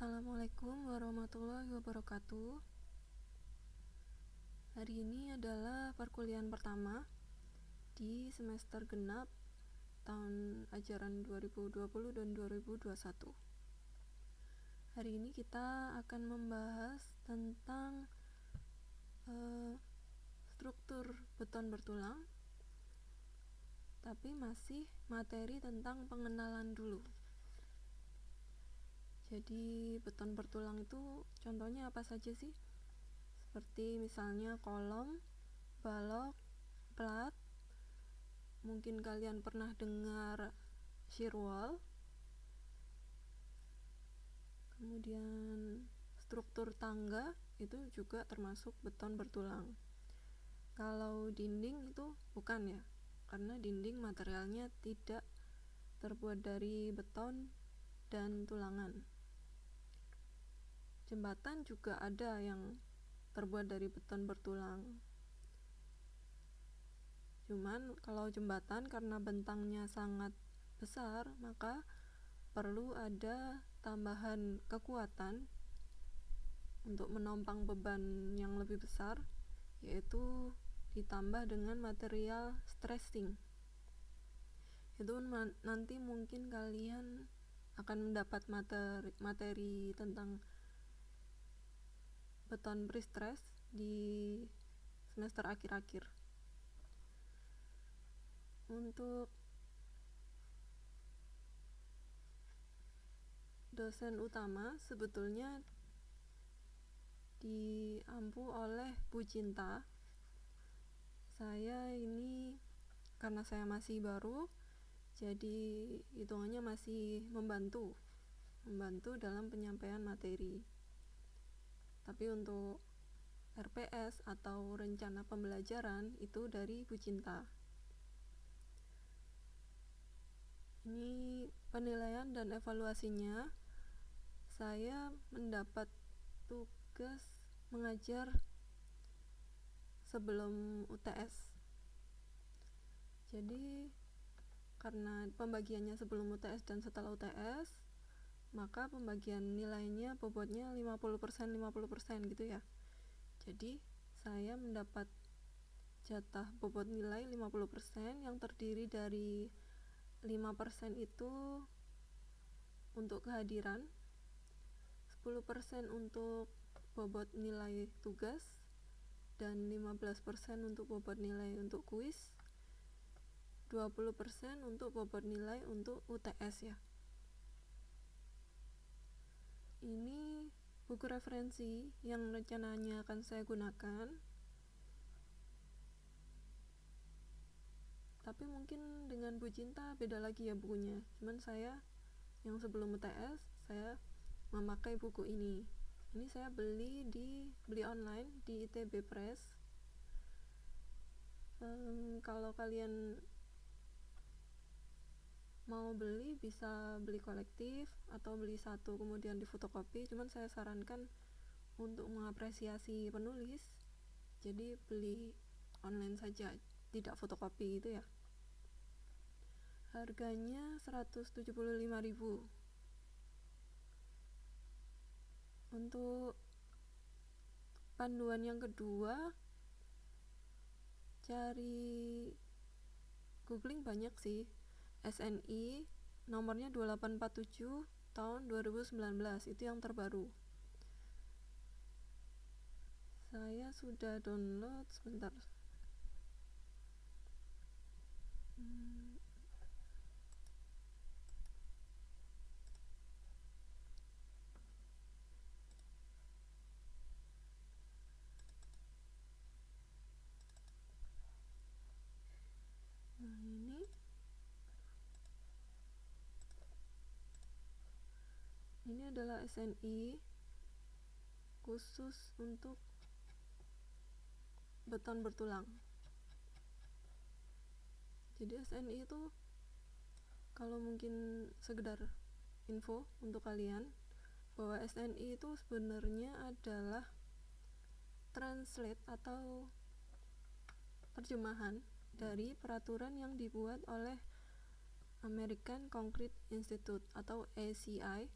Assalamualaikum warahmatullahi wabarakatuh. Hari ini adalah perkuliahan pertama di semester genap tahun ajaran 2020 dan 2021. Hari ini kita akan membahas tentang struktur beton bertulang, tapi masih materi tentang pengenalan dulu. Jadi beton bertulang itu contohnya apa saja sih? Seperti misalnya kolom, balok, plat. Mungkin kalian pernah dengar shear wall. Kemudian struktur tangga itu juga termasuk beton bertulang. Kalau dinding itu bukan ya, karena dinding materialnya tidak terbuat dari beton dan tulangan. Jembatan juga ada yang terbuat dari beton bertulang. Cuman kalau jembatan karena bentangnya sangat besar, maka perlu ada tambahan kekuatan untuk menopang beban yang lebih besar, yaitu ditambah dengan material stressing. Itu nanti mungkin kalian akan mendapat materi tentang beton pre-stress di semester akhir-akhir. Untuk dosen utama sebetulnya diampu oleh Bu Cinta. Saya ini karena saya masih baru, jadi hitungannya masih membantu dalam penyampaian materi. Tapi untuk RPS atau rencana pembelajaran itu dari Bu Cinta. Ini penilaian dan evaluasinya. Saya mendapat tugas mengajar sebelum UTS. Jadi karena pembagiannya sebelum UTS dan setelah UTS, maka pembagian nilainya bobotnya 50% gitu ya. Jadi saya mendapat jatah bobot nilai 50% yang terdiri dari 5% itu untuk kehadiran, 10% untuk bobot nilai tugas, dan 15% untuk bobot nilai untuk kuis, 20% untuk bobot nilai untuk UTS ya. Ini buku referensi yang rencananya akan saya gunakan, tapi mungkin dengan Bu Cinta beda lagi ya bukunya. Cuman saya yang sebelum UTS saya memakai buku ini. Ini saya beli online di ITB Press. Kalau kalian mau beli bisa beli kolektif atau beli satu kemudian difotokopi. Cuman saya sarankan untuk mengapresiasi penulis, jadi beli online saja, tidak fotokopi itu ya. Harganya 175.000. Untuk panduan yang kedua, cari googling banyak sih. SNI nomornya 2847 tahun 2019, itu yang terbaru. Saya sudah download, sebentar. Nah, ini adalah SNI khusus untuk beton bertulang. Jadi SNI itu, kalau mungkin sekedar info untuk kalian, bahwa SNI itu sebenarnya adalah translate atau terjemahan dari peraturan yang dibuat oleh American Concrete Institute atau ACI.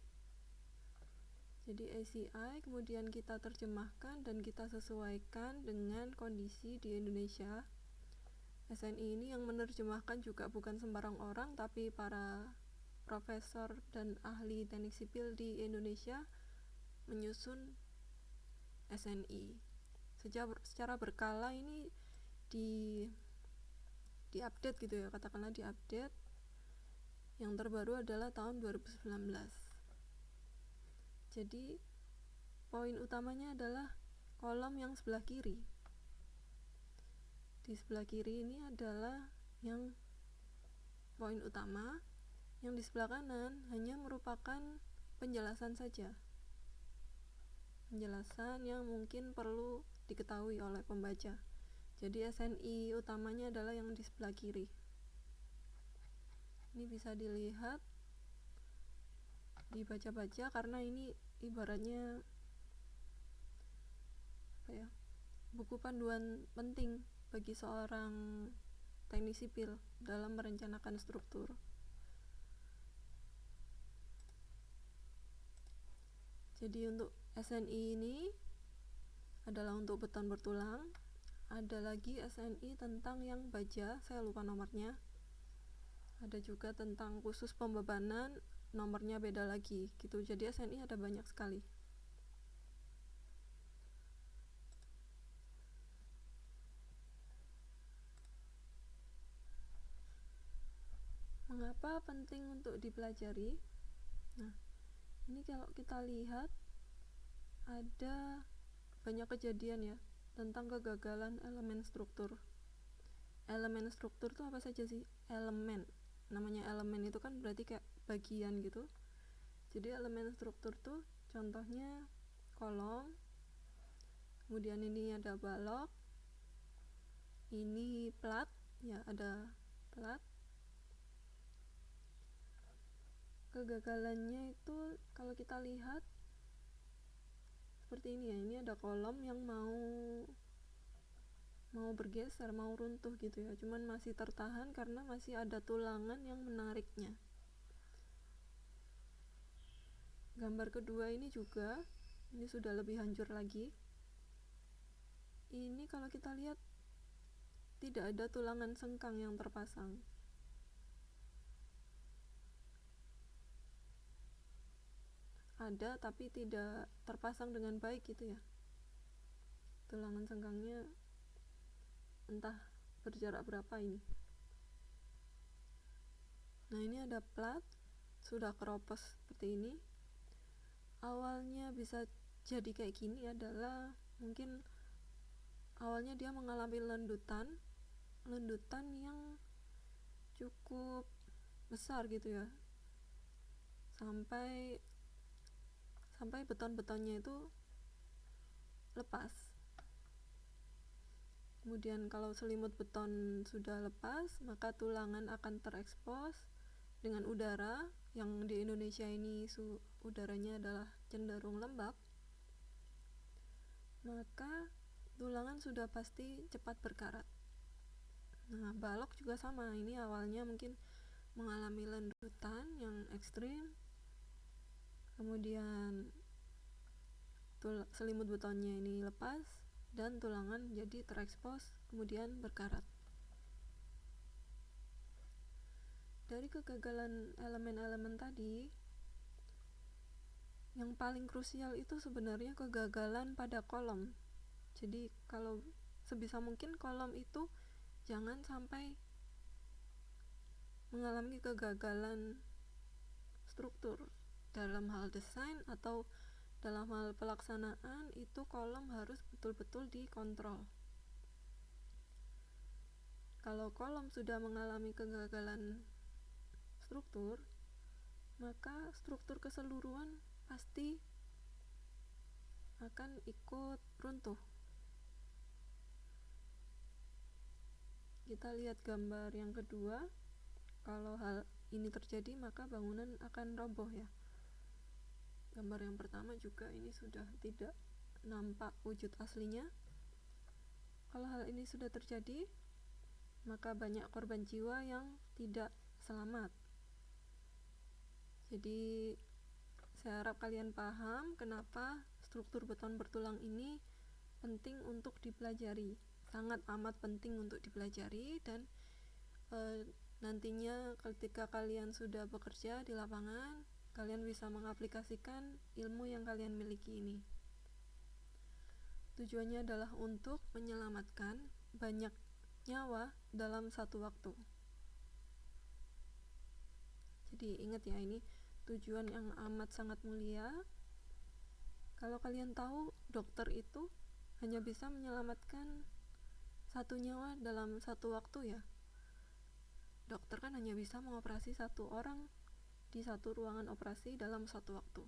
Jadi ACI kemudian kita terjemahkan dan kita sesuaikan dengan kondisi di Indonesia. SNI ini yang menerjemahkan juga bukan sembarang orang, tapi para profesor dan ahli teknik sipil di Indonesia menyusun SNI. Secara berkala ini diupdate gitu ya, katakanlah diupdate. Yang terbaru adalah tahun 2019. Jadi poin utamanya adalah kolom yang sebelah kiri. Di sebelah kiri ini adalah yang poin utama, yang di sebelah kanan hanya merupakan penjelasan saja. Penjelasan yang mungkin perlu diketahui oleh pembaca. Jadi SNI utamanya adalah yang di sebelah kiri. Ini bisa dilihat, dibaca-baca, karena ini ibaratnya buku panduan penting bagi seorang teknik sipil dalam merencanakan struktur. Jadi untuk SNI ini adalah untuk beton bertulang. Ada lagi SNI tentang yang baja, saya lupa nomornya. Ada juga tentang khusus pembebanan, nomornya beda lagi gitu. Jadi SNI ada banyak sekali. Mengapa penting untuk dipelajari? Nah, ini kalau kita lihat ada banyak kejadian ya tentang kegagalan elemen struktur. Elemen struktur itu apa saja sih? Elemen. Namanya elemen itu kan berarti kayak bagian gitu. Jadi elemen struktur tuh contohnya kolom, kemudian ini ada balok, ini plat, ya ada plat. Kegagalannya itu kalau kita lihat seperti ini ya, ini ada kolom yang mau bergeser, mau runtuh gitu ya, cuman masih tertahan karena masih ada tulangan yang menariknya. Gambar kedua ini juga, ini sudah lebih hancur lagi. Ini kalau kita lihat tidak ada tulangan sengkang yang terpasang. Ada tapi tidak terpasang dengan baik gitu ya. Tulangan sengkangnya entah berjarak berapa ini. Nah, ini ada plat sudah keropos seperti ini. Awalnya bisa jadi kayak gini adalah mungkin awalnya dia mengalami lendutan yang cukup besar gitu ya, sampai beton-betonnya itu lepas. Kemudian kalau selimut beton sudah lepas, maka tulangan akan terekspos dengan udara, yang di Indonesia ini udaranya adalah cenderung lembab. Maka tulangan sudah pasti cepat berkarat. Nah, balok juga sama. Ini awalnya mungkin mengalami lendutan yang ekstrim, kemudian selimut betonnya ini lepas dan tulangan jadi terekspos, kemudian berkarat. Dari kegagalan elemen-elemen tadi, yang paling krusial itu sebenarnya kegagalan pada kolom. Jadi kalau sebisa mungkin kolom itu jangan sampai mengalami kegagalan struktur. Dalam hal desain atau dalam hal pelaksanaan, itu kolom harus betul-betul dikontrol. Kalau kolom sudah mengalami kegagalan struktur, maka struktur keseluruhan pasti akan ikut runtuh. Kita lihat gambar yang kedua. Kalau hal ini terjadi, maka bangunan akan roboh ya. Gambar yang pertama juga ini sudah tidak nampak wujud aslinya. Kalau hal ini sudah terjadi, maka banyak korban jiwa yang tidak selamat. Jadi saya harap kalian paham kenapa struktur beton bertulang ini penting untuk dipelajari, sangat amat penting untuk dipelajari. Dan nantinya ketika kalian sudah bekerja di lapangan, kalian bisa mengaplikasikan ilmu yang kalian miliki ini. Tujuannya adalah untuk menyelamatkan banyak nyawa dalam satu waktu. Jadi ingat ya, ini tujuan yang amat sangat mulia. Kalau kalian tahu, dokter itu hanya bisa menyelamatkan satu nyawa dalam satu waktu ya. Dokter kan hanya bisa mengoperasi satu orang di satu ruangan operasi dalam satu waktu.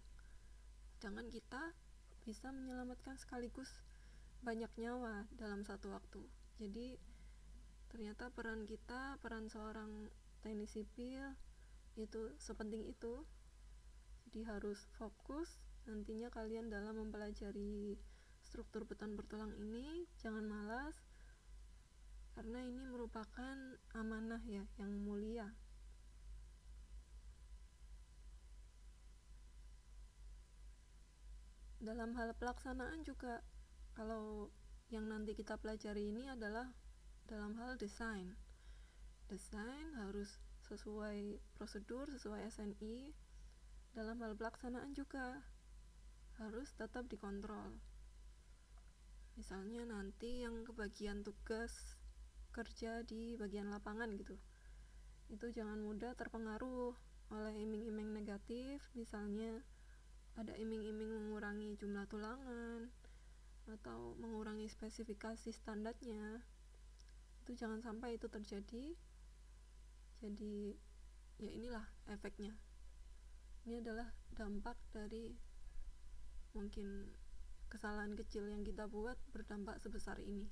Jangan kita bisa menyelamatkan sekaligus banyak nyawa dalam satu waktu. Jadi ternyata peran seorang teknik sipil itu sepenting itu. Jadi harus fokus nantinya kalian dalam mempelajari struktur beton bertulang ini. Jangan malas, karena ini merupakan amanah ya yang mulia. Dalam hal pelaksanaan juga, kalau yang nanti kita pelajari ini adalah dalam hal desain harus sesuai prosedur, sesuai SNI. Dalam hal pelaksanaan juga harus tetap dikontrol. Misalnya nanti yang kebagian tugas kerja di bagian lapangan gitu, itu jangan mudah terpengaruh oleh iming-iming negatif. Misalnya ada iming-iming mengurangi jumlah tulangan atau mengurangi spesifikasi standarnya, itu jangan sampai itu terjadi. Jadi ya inilah efeknya. Ini adalah dampak dari mungkin kesalahan kecil yang kita buat berdampak sebesar ini.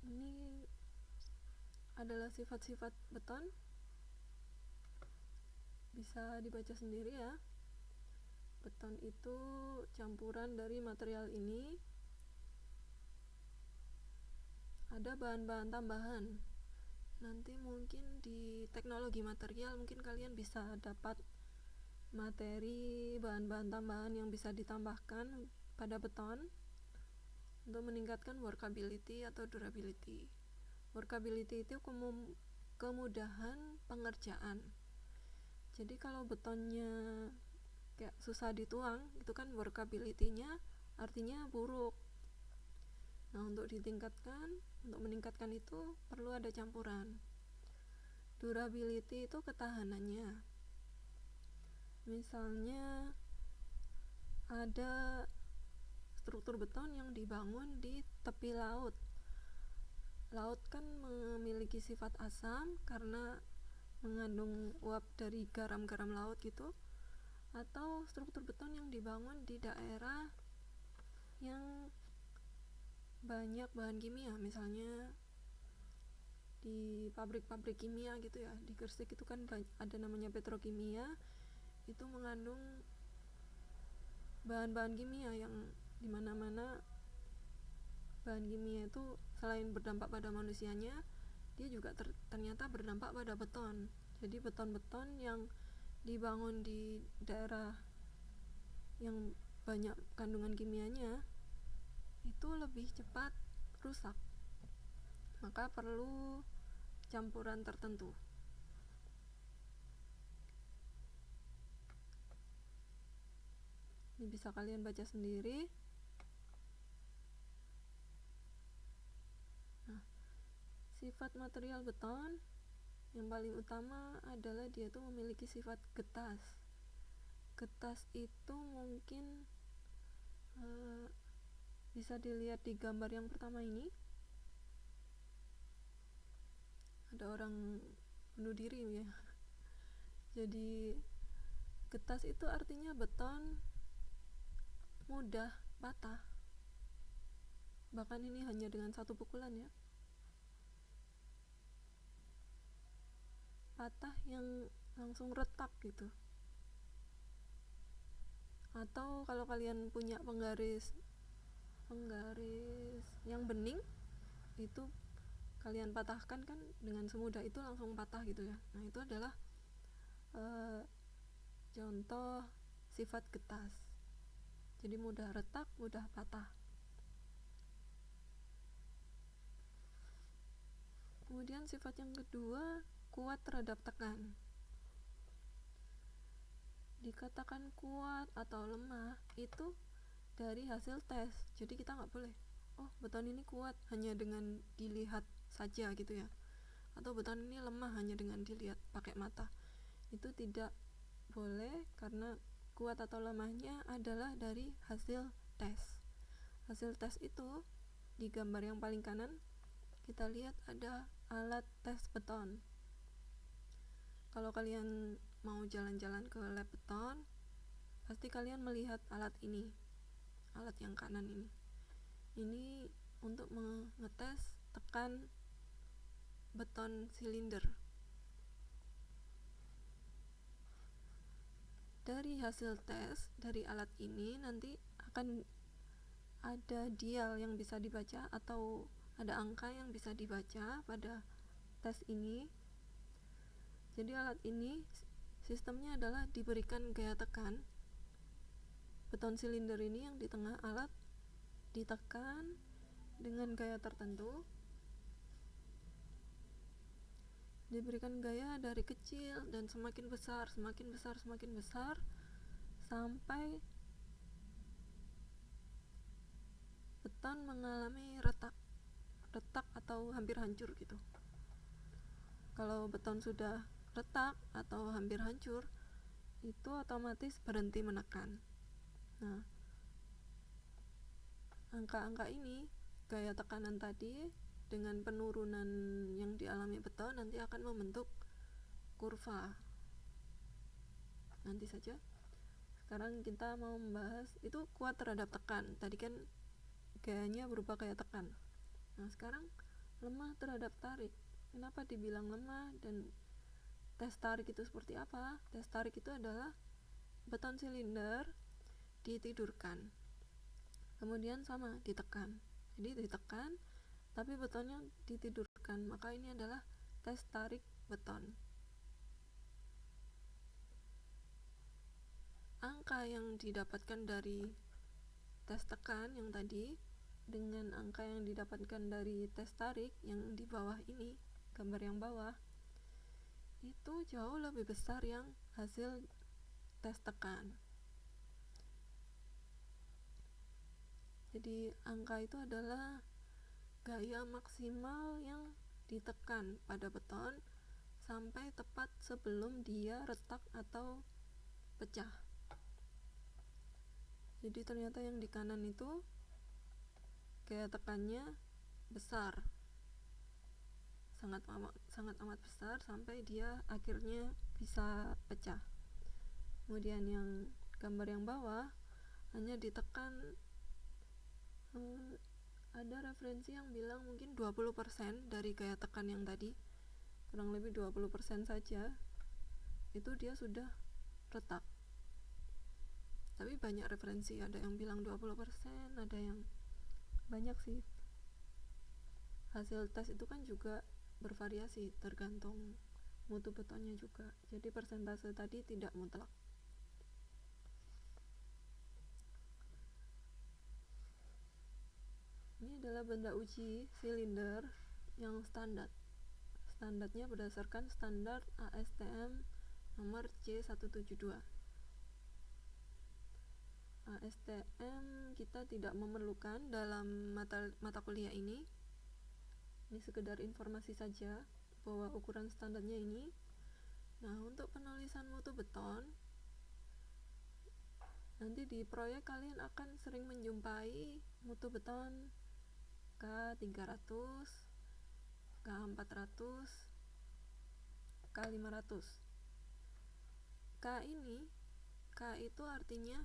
Ini adalah sifat-sifat beton, bisa dibaca sendiri ya. Beton itu campuran dari material ini, ada bahan-bahan tambahan. Nanti mungkin di teknologi material mungkin kalian bisa dapat materi bahan-bahan tambahan yang bisa ditambahkan pada beton untuk meningkatkan workability atau durability. Workability itu kemudahan pengerjaan. Jadi kalau betonnya kayak susah dituang, itu kan workability-nya artinya buruk. Nah, untuk meningkatkan itu perlu ada campuran. Durability itu ketahanannya. Misalnya ada struktur beton yang dibangun di tepi laut. Laut kan memiliki sifat asam karena mengandung uap dari garam-garam laut gitu. Atau struktur beton yang dibangun di daerah yang banyak bahan kimia, misalnya di pabrik-pabrik kimia gitu ya. Di Gresik itu kan ada namanya petrokimia, itu mengandung bahan-bahan kimia yang dimana-mana bahan kimia itu selain berdampak pada manusianya, dia juga ternyata berdampak pada beton. Jadi beton-beton yang dibangun di daerah yang banyak kandungan kimianya itu lebih cepat rusak, maka perlu campuran tertentu. Ini bisa kalian baca sendiri. Nah, sifat material beton yang paling utama adalah dia tuh memiliki sifat getas. Getas itu mungkin bisa dilihat di gambar yang pertama ini. Ada orang bunuh diri ya. Jadi getas itu artinya beton mudah patah. Bahkan ini hanya dengan satu pukulan ya. Patah yang langsung retak gitu. Atau kalau kalian punya penggaris yang bening, itu kalian patahkan kan dengan semudah itu langsung patah gitu ya. Nah itu adalah contoh sifat getas. Jadi mudah retak, mudah patah. Kemudian sifat yang kedua, kuat terhadap tekan. Dikatakan kuat atau lemah itu dari hasil tes. Jadi kita nggak boleh, oh beton ini kuat hanya dengan dilihat saja gitu ya, atau beton ini lemah hanya dengan dilihat pakai mata. Itu tidak boleh, karena kuat atau lemahnya adalah dari hasil tes. Hasil tes itu di gambar yang paling kanan kita lihat ada alat tes beton. Kalau kalian mau jalan-jalan ke lab beton, pasti kalian melihat alat ini, alat yang kanan ini. Ini untuk mengetes tekan beton silinder. Dari hasil tes dari alat ini nanti akan ada dial yang bisa dibaca atau ada angka yang bisa dibaca pada tes ini. Jadi alat ini sistemnya adalah diberikan gaya tekan. Beton silinder ini yang di tengah alat ditekan dengan gaya tertentu. Diberikan gaya dari kecil dan semakin besar, semakin besar, semakin besar, sampai beton mengalami retak atau hampir hancur gitu. Kalau beton sudah retak atau hampir hancur, itu otomatis berhenti menekan. Nah, angka-angka ini, gaya tekanan tadi dengan penurunan yang dialami beton nanti akan membentuk kurva. Nanti saja. Sekarang kita mau membahas itu kuat terhadap tekan. Tadi kan gayanya berupa gaya tekan. Nah, sekarang lemah terhadap tarik. Kenapa dibilang lemah dan tes tarik itu seperti apa? Tes tarik itu adalah beton silinder ditidurkan, kemudian sama ditekan. Jadi ditekan tapi betonnya ditidurkan, maka ini adalah tes tarik beton. Angka yang didapatkan dari tes tekan yang tadi dengan angka yang didapatkan dari tes tarik yang di bawah ini, gambar yang bawah, itu jauh lebih besar yang hasil tes tekan. Jadi angka itu adalah gaya maksimal yang ditekan pada beton sampai tepat sebelum dia retak atau pecah. Jadi ternyata yang di kanan itu gaya tekannya besar, sangat amat besar sampai dia akhirnya bisa pecah. Kemudian yang gambar yang bawah hanya ditekan, ada referensi yang bilang mungkin 20% dari gaya tekan yang tadi, kurang lebih 20% saja itu dia sudah retak. Tapi banyak referensi, ada yang bilang 20%, ada yang banyak sih. Hasil tes itu kan juga bervariasi tergantung mutu betonnya juga, jadi persentase tadi tidak mutlak. Ini adalah benda uji silinder yang standarnya berdasarkan standar ASTM nomor C172. ASTM kita tidak memerlukan dalam mata kuliah ini sekedar informasi saja bahwa ukuran standarnya ini. Nah, untuk penulisan mutu beton, nanti di proyek kalian akan sering menjumpai mutu beton K300, K400, K500. K itu artinya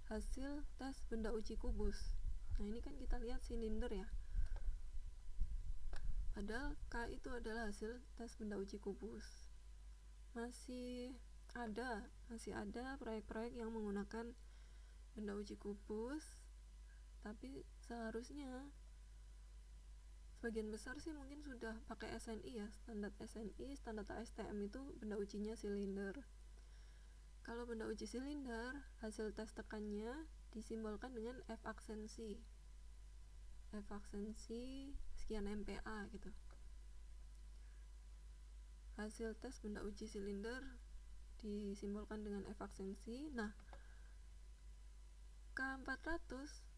hasil tes benda uji kubus. Nah, ini kan kita lihat silinder ya, padahal K itu adalah hasil tes benda uji kubus. Masih ada proyek-proyek yang menggunakan benda uji kubus, tapi seharusnya sebagian besar sih mungkin sudah pakai SNI ya, standar SNI, standar ASTM itu benda ujinya silinder. Kalau benda uji silinder, hasil tes tekannya disimbolkan dengan F aksensi sekian MPa gitu. Hasil tes benda uji silinder disimbolkan dengan F aksensi. Nah, K400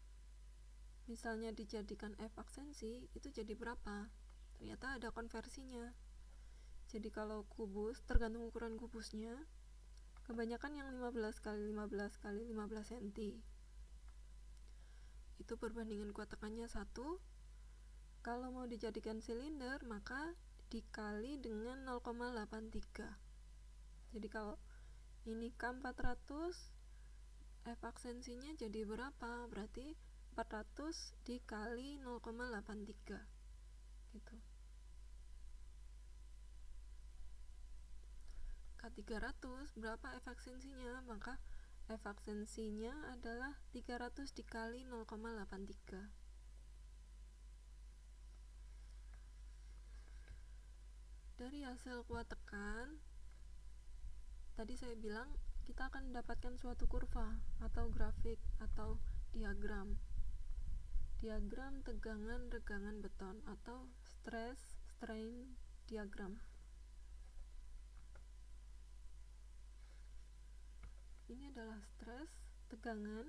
misalnya dijadikan F aksensi, itu jadi berapa? Ternyata ada konversinya. Jadi kalau kubus, tergantung ukuran kubusnya, kebanyakan yang 15 kali 15 kali 15 cm. Itu perbandingan kuat tekannya 1. Kalau mau dijadikan silinder, maka dikali dengan 0,83. Jadi kalau ini K400, F aksensinya jadi berapa? Berarti 400 dikali 0,83 gitu. K300 berapa F aksensinya? Maka F aksensinya adalah 300 dikali 0,83. Dari hasil kuat tekan, tadi saya bilang kita akan mendapatkan suatu kurva atau grafik atau diagram tegangan regangan beton atau stress strain diagram. Ini adalah stress tegangan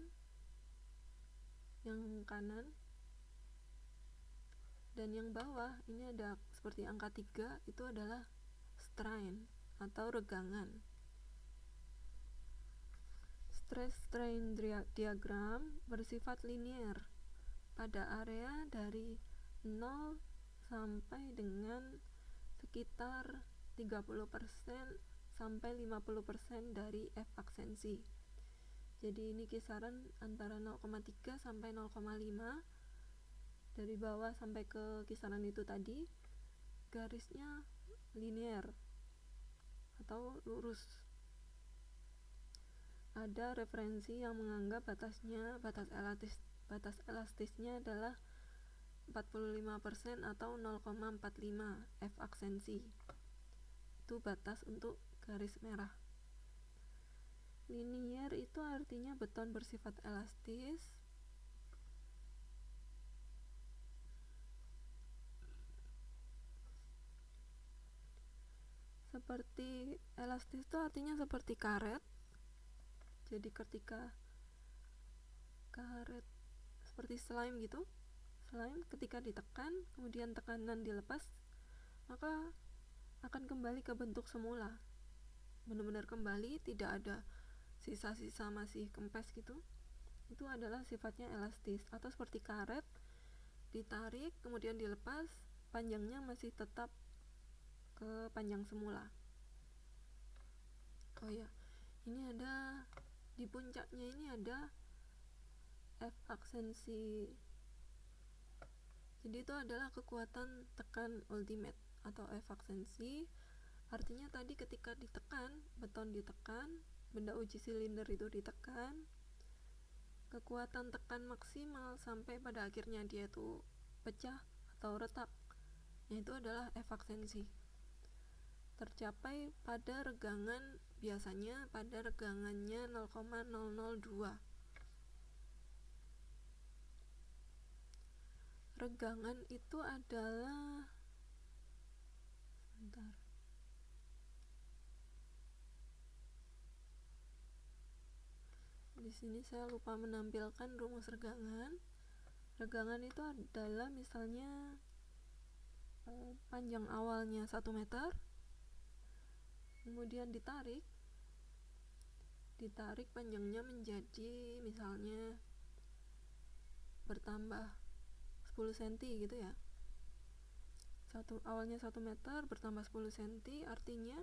yang kanan, dan yang bawah ini ada seperti angka 3, itu adalah strain atau regangan. Stress strain diagram bersifat linier pada area dari 0 sampai dengan sekitar 30% sampai 50% dari F aksensi. Jadi ini kisaran antara 0,3 sampai 0,5. Dari bawah sampai ke kisaran itu tadi, garisnya linier atau lurus. Ada referensi yang menganggap batas elastisnya adalah 45% atau 0,45 F aksensi. Itu batas untuk garis merah. Linier itu artinya beton bersifat elastis. Seperti elastis itu artinya seperti karet. Jadi ketika karet seperti slime gitu, slime ketika ditekan kemudian tekanan dilepas, maka akan kembali ke bentuk semula, benar-benar kembali, tidak ada sisa-sisa masih kempes gitu. Itu adalah sifatnya elastis. Atau seperti karet ditarik kemudian dilepas, panjangnya masih tetap ke panjang semula. Oh ya, ini ada di puncaknya, ini ada F aksensi. Jadi itu adalah kekuatan tekan ultimate atau F aksensi. Artinya tadi ketika ditekan, beton ditekan, benda uji silinder itu ditekan, kekuatan tekan maksimal sampai pada akhirnya dia itu pecah atau retak, yaitu adalah F aksensi. Tercapai pada regangan, biasanya pada regangannya 0,002. Regangan itu adalah di sini saya lupa menampilkan rumus regangan. Regangan itu adalah misalnya panjang awalnya 1 meter, kemudian ditarik panjangnya menjadi misalnya bertambah 10 cm gitu ya. Awalnya 1 meter bertambah 10 cm, artinya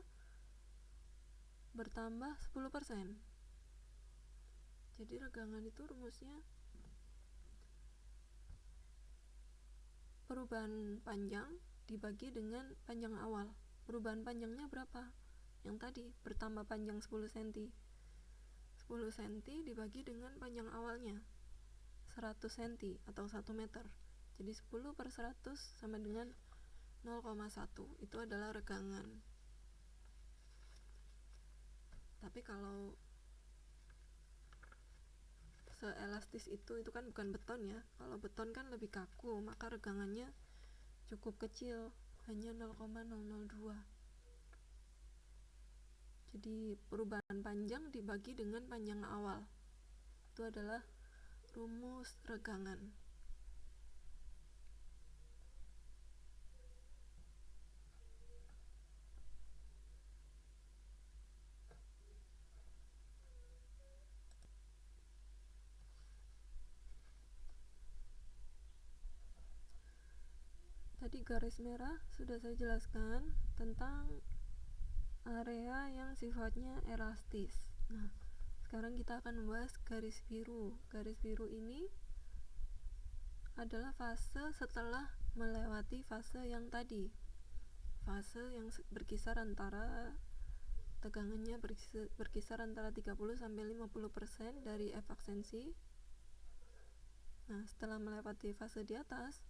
bertambah 10%. Jadi regangan itu rumusnya perubahan panjang dibagi dengan panjang awal. Perubahan panjangnya berapa? Yang tadi bertambah panjang 10 cm. 10 cm dibagi dengan panjang awalnya 100 cm atau 1 meter. Jadi 10/100 sama dengan 0,1. Itu adalah regangan. Tapi kalau seelastis itu kan bukan beton ya. Kalau beton kan lebih kaku, maka regangannya cukup kecil, hanya 0,002. Jadi perubahan panjang dibagi dengan panjang awal. Itu adalah rumus regangan. Tadi garis merah sudah saya jelaskan tentang area yang sifatnya elastis. Nah, sekarang kita akan membahas garis biru. Garis biru ini adalah fase setelah melewati fase yang tadi. Fase yang berkisar antara tegangannya berkisar antara 30-50% dari efaksensi. Nah, setelah melewati fase di atas,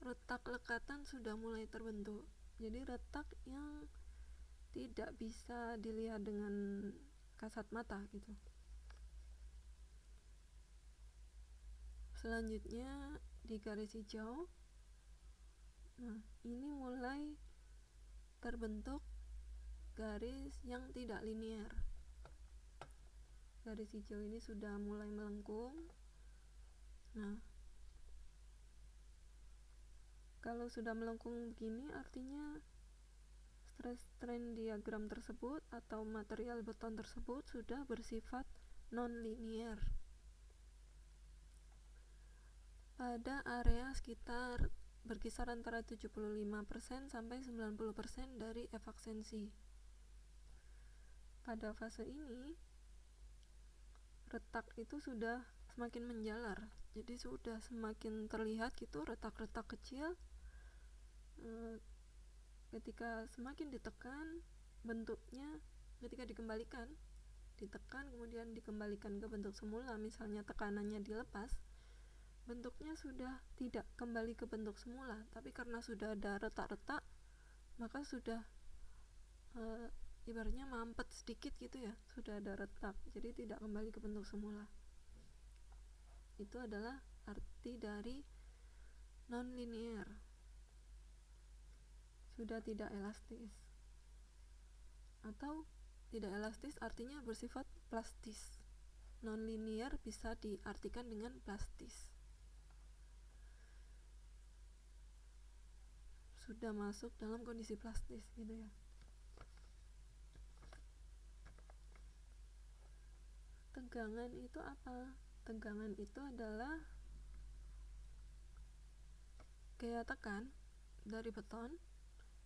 retak lekatan sudah mulai terbentuk. Jadi retak yang tidak bisa dilihat dengan kasat mata gitu. Selanjutnya di garis hijau, nah ini mulai terbentuk garis yang tidak linear. Garis hijau ini sudah mulai melengkung. Nah, kalau sudah melengkung begini artinya stress strain diagram tersebut atau material beton tersebut sudah bersifat non-linear. Pada area sekitar berkisar antara 75% sampai 90% dari efaksensi. Pada fase ini, retak itu sudah semakin menjalar. Jadi sudah semakin terlihat gitu retak-retak kecil. Ketika semakin ditekan, bentuknya ketika dikembalikan, ditekan kemudian dikembalikan ke bentuk semula, misalnya tekanannya dilepas, bentuknya sudah tidak kembali ke bentuk semula, tapi karena sudah ada retak-retak, maka sudah ibaratnya mampet sedikit gitu ya, sudah ada retak, jadi tidak kembali ke bentuk semula. Itu adalah arti dari non-linear, sudah tidak elastis. Atau tidak elastis artinya bersifat plastis. Non-linear bisa diartikan dengan plastis. Sudah masuk dalam kondisi plastis gitu ya. Tegangan itu apa? Tegangan itu adalah gaya tekan dari beton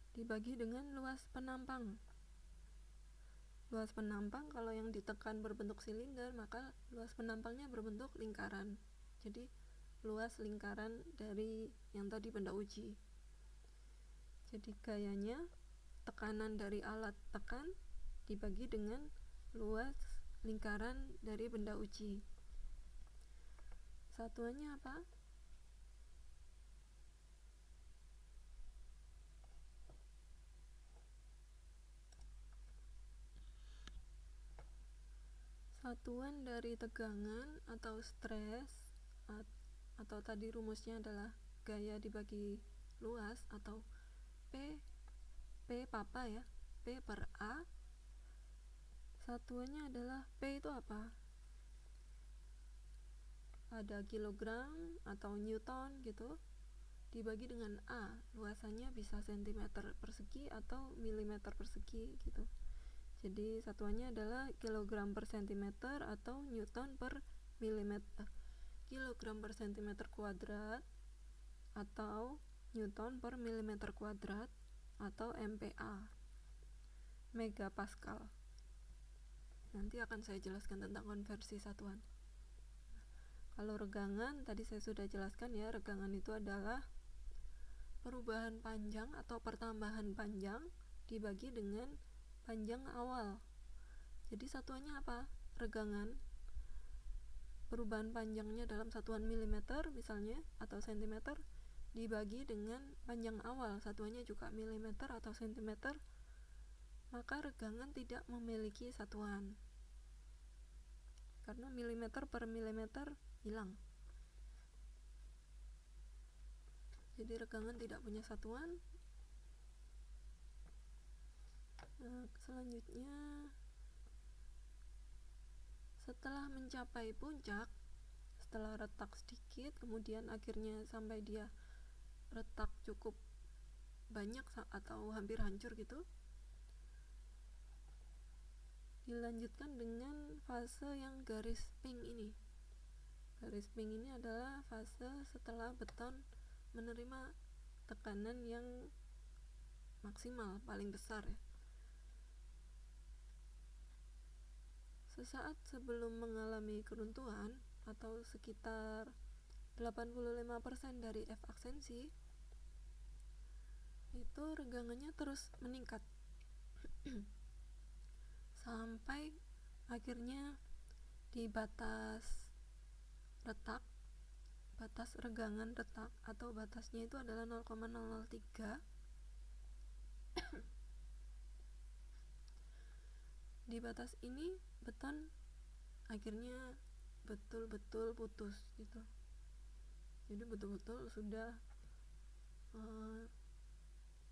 dibagi dengan luas penampang. Luas penampang kalau yang ditekan berbentuk silinder, maka luas penampangnya berbentuk lingkaran. Jadi luas lingkaran dari yang tadi benda uji. Jadi gayanya tekanan dari alat tekan dibagi dengan luas lingkaran dari benda uji. Satuannya apa? Satuan dari tegangan atau stres atau tadi rumusnya adalah gaya dibagi luas atau P papa ya, P per A. Satuannya adalah P itu apa? Ada kilogram atau newton gitu, dibagi dengan A, luasannya bisa cm persegi atau milimeter persegi gitu. Jadi satuannya adalah kilogram per centimeter atau newton per milimeter. Kilogram per centimeter kuadrat atau newton per milimeter kuadrat atau MPa, megapascal. Nanti akan saya jelaskan tentang konversi satuan. Kalau regangan tadi saya sudah jelaskan ya, regangan itu adalah perubahan panjang atau pertambahan panjang dibagi dengan panjang awal. Jadi satuannya apa? Regangan. Perubahan panjangnya dalam satuan milimeter misalnya atau sentimeter dibagi dengan panjang awal, satuannya juga milimeter atau sentimeter, maka regangan tidak memiliki satuan karena milimeter per milimeter hilang. Jadi regangan tidak punya satuan. Selanjutnya, setelah mencapai puncak, setelah retak sedikit, kemudian akhirnya sampai dia retak cukup banyak atau hampir hancur gitu, dilanjutkan dengan fase yang garis pink ini. Garis pink ini adalah fase setelah beton menerima tekanan yang maksimal, paling besar ya. Sesaat sebelum mengalami keruntuhan atau sekitar 85% dari F aksensi, itu regangannya terus meningkat sampai akhirnya di batas retak, batas regangan retak atau batasnya itu adalah 0,003. Di batas ini beton akhirnya betul-betul putus gitu. Jadi betul-betul sudah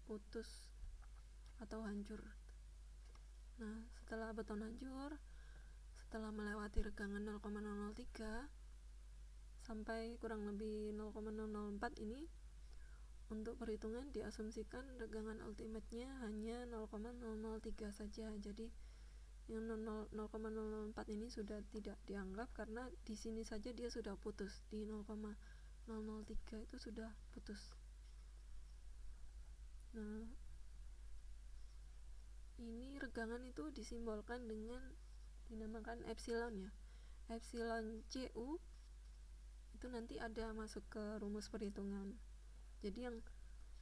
putus atau hancur. Nah, setelah beton hancur, setelah melewati regangan 0,003 sampai kurang lebih 0,004 ini, untuk perhitungan diasumsikan regangan ultimate-nya hanya 0,003 saja. Jadi yang 0,004 ini sudah tidak dianggap karena di sini saja dia sudah putus, di 0,003 itu sudah putus. Nah, ini regangan itu disimbolkan dengan dinamakan epsilon ya. Epsilon Cu itu nanti ada masuk ke rumus perhitungan. Jadi yang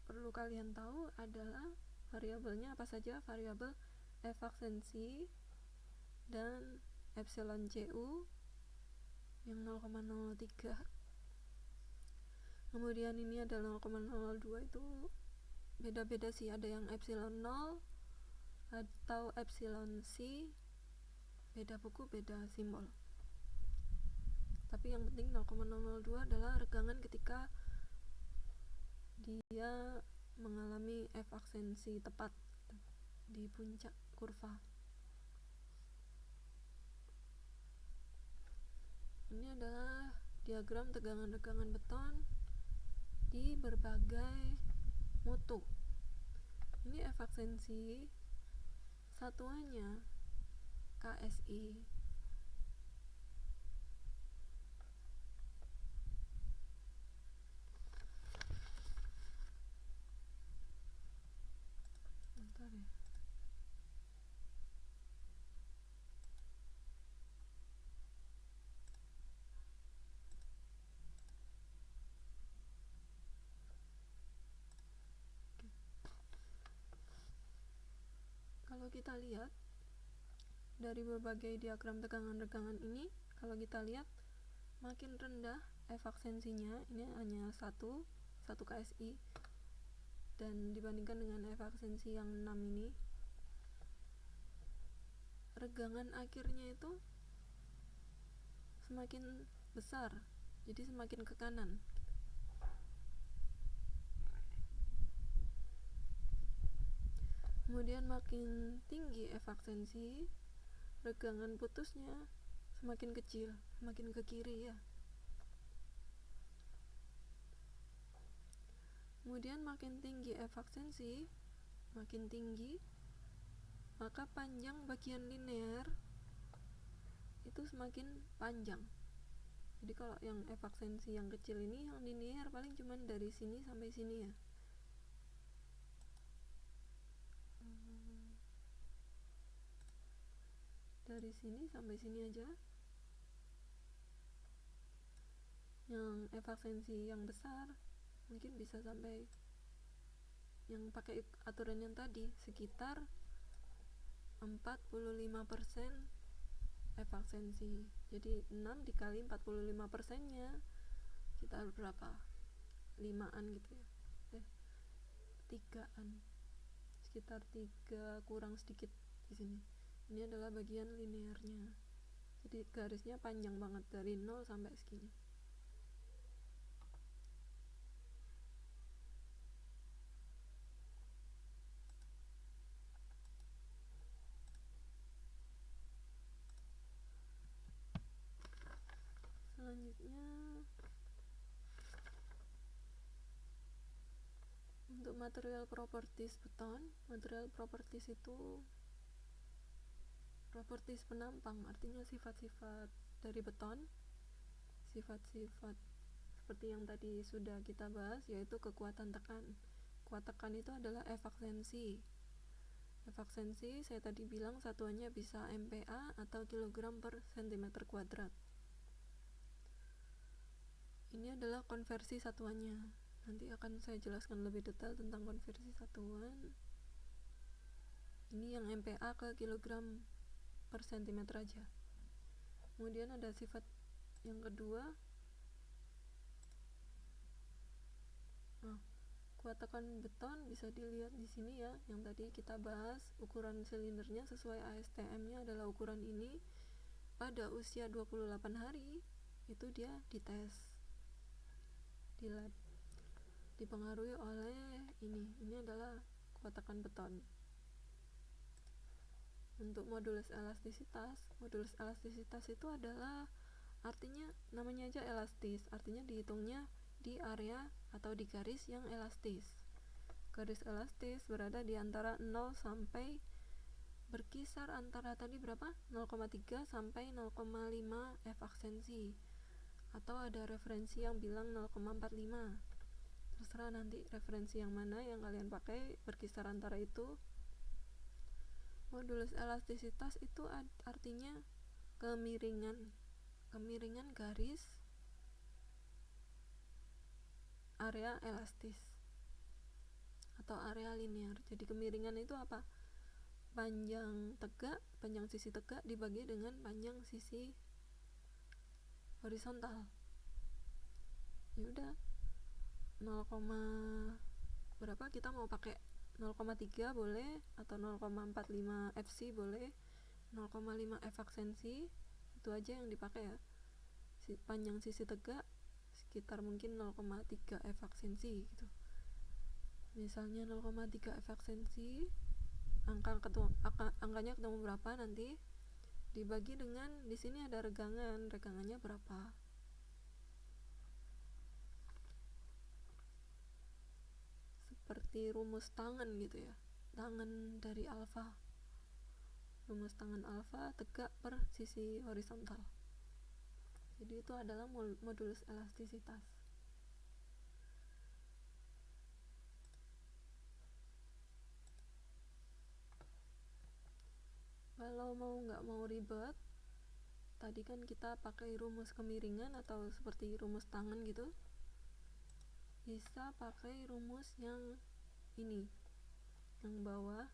perlu kalian tahu adalah variabelnya apa saja, variabel efaksensi dan epsilon Cu yang 0,03. Kemudian ini ada 0,02, itu beda-beda sih, ada yang epsilon 0 atau epsilon C, beda buku, beda simbol. Tapi yang penting 0,002 adalah regangan ketika dia mengalami F aksensi tepat di puncak kurva. Ini adalah diagram tegangan regangan beton di berbagai mutu. Ini F aksensi, satuannya KSI. Bentar ya. Kalau kita lihat dari berbagai diagram tegangan regangan ini, kalau kita lihat makin rendah F aksensinya, ini hanya 1 KSI, dan dibandingkan dengan F aksensi yang 6 ini, regangan akhirnya itu semakin besar, jadi semakin ke kanan. Kemudian makin tinggi F aksensi, regangan putusnya semakin kecil, semakin ke kiri ya. Kemudian makin tinggi F aksensi, makin tinggi, maka panjang bagian linear itu semakin panjang. Jadi kalau yang F aksensi yang kecil ini, yang linear paling cuman dari sini sampai sini ya. Dari sini sampai sini aja. Yang F aksensi yang besar mungkin bisa sampai, yang pakai aturan yang tadi, sekitar 45% F aksensi. Jadi 6 dikali 45%-nya sekitar berapa? 5an gitu ya, 3an, sekitar 3 kurang sedikit di sini. Ini adalah bagian linearnya, jadi garisnya panjang banget dari 0 sampai segini. Selanjutnya untuk material properties beton. Material properties itu properties penampang, artinya sifat-sifat dari beton. Sifat-sifat seperti yang tadi sudah kita bahas, yaitu kekuatan tekan. Kuat tekan itu adalah efaksensi. Efaksensi saya tadi bilang satuannya bisa MPa atau kilogram per cm². Ini adalah konversi satuannya. Nanti akan saya jelaskan lebih detail tentang konversi satuan. Ini yang MPa ke kilogram per cm aja. Kemudian ada sifat yang kedua. Kuat tekan beton bisa dilihat di sini ya, yang tadi kita bahas ukuran silindernya sesuai ASTM-nya adalah ukuran ini. Pada usia 28 hari itu dia dites di lab, dipengaruhi oleh ini adalah kuat tekan beton. Untuk modulus elastisitas itu adalah, artinya namanya aja elastis, artinya dihitungnya di area atau di garis yang elastis. Garis elastis berada di antara 0 sampai berkisar antara tadi berapa? 0,3 sampai 0,5 efaksensi, atau ada referensi yang bilang 0,45. Terserah nanti referensi yang mana yang kalian pakai, berkisar antara itu. Modulus elastisitas itu artinya kemiringan garis area elastis atau area linear. Jadi kemiringan itu apa? Panjang sisi tegak dibagi dengan panjang sisi horizontal. Ya udah, 0, berapa kita mau pakai, 0,3 boleh atau 0,45 fc boleh, 0,5 efaksensi itu aja yang dipakai ya. Panjang sisi tegak sekitar mungkin 0,3 efaksensi gitu. Misalnya 0,3 efaksensi, angkanya ketemu berapa nanti dibagi dengan, di sini ada regangannya berapa. Seperti rumus tangan gitu ya, tangan dari alfa, rumus tangan alfa tegak per sisi horizontal. Jadi itu adalah modulus elastisitas. Kalau nggak mau ribet, tadi kan kita pakai rumus kemiringan atau seperti rumus tangan gitu, bisa pakai rumus yang ini, yang bawah.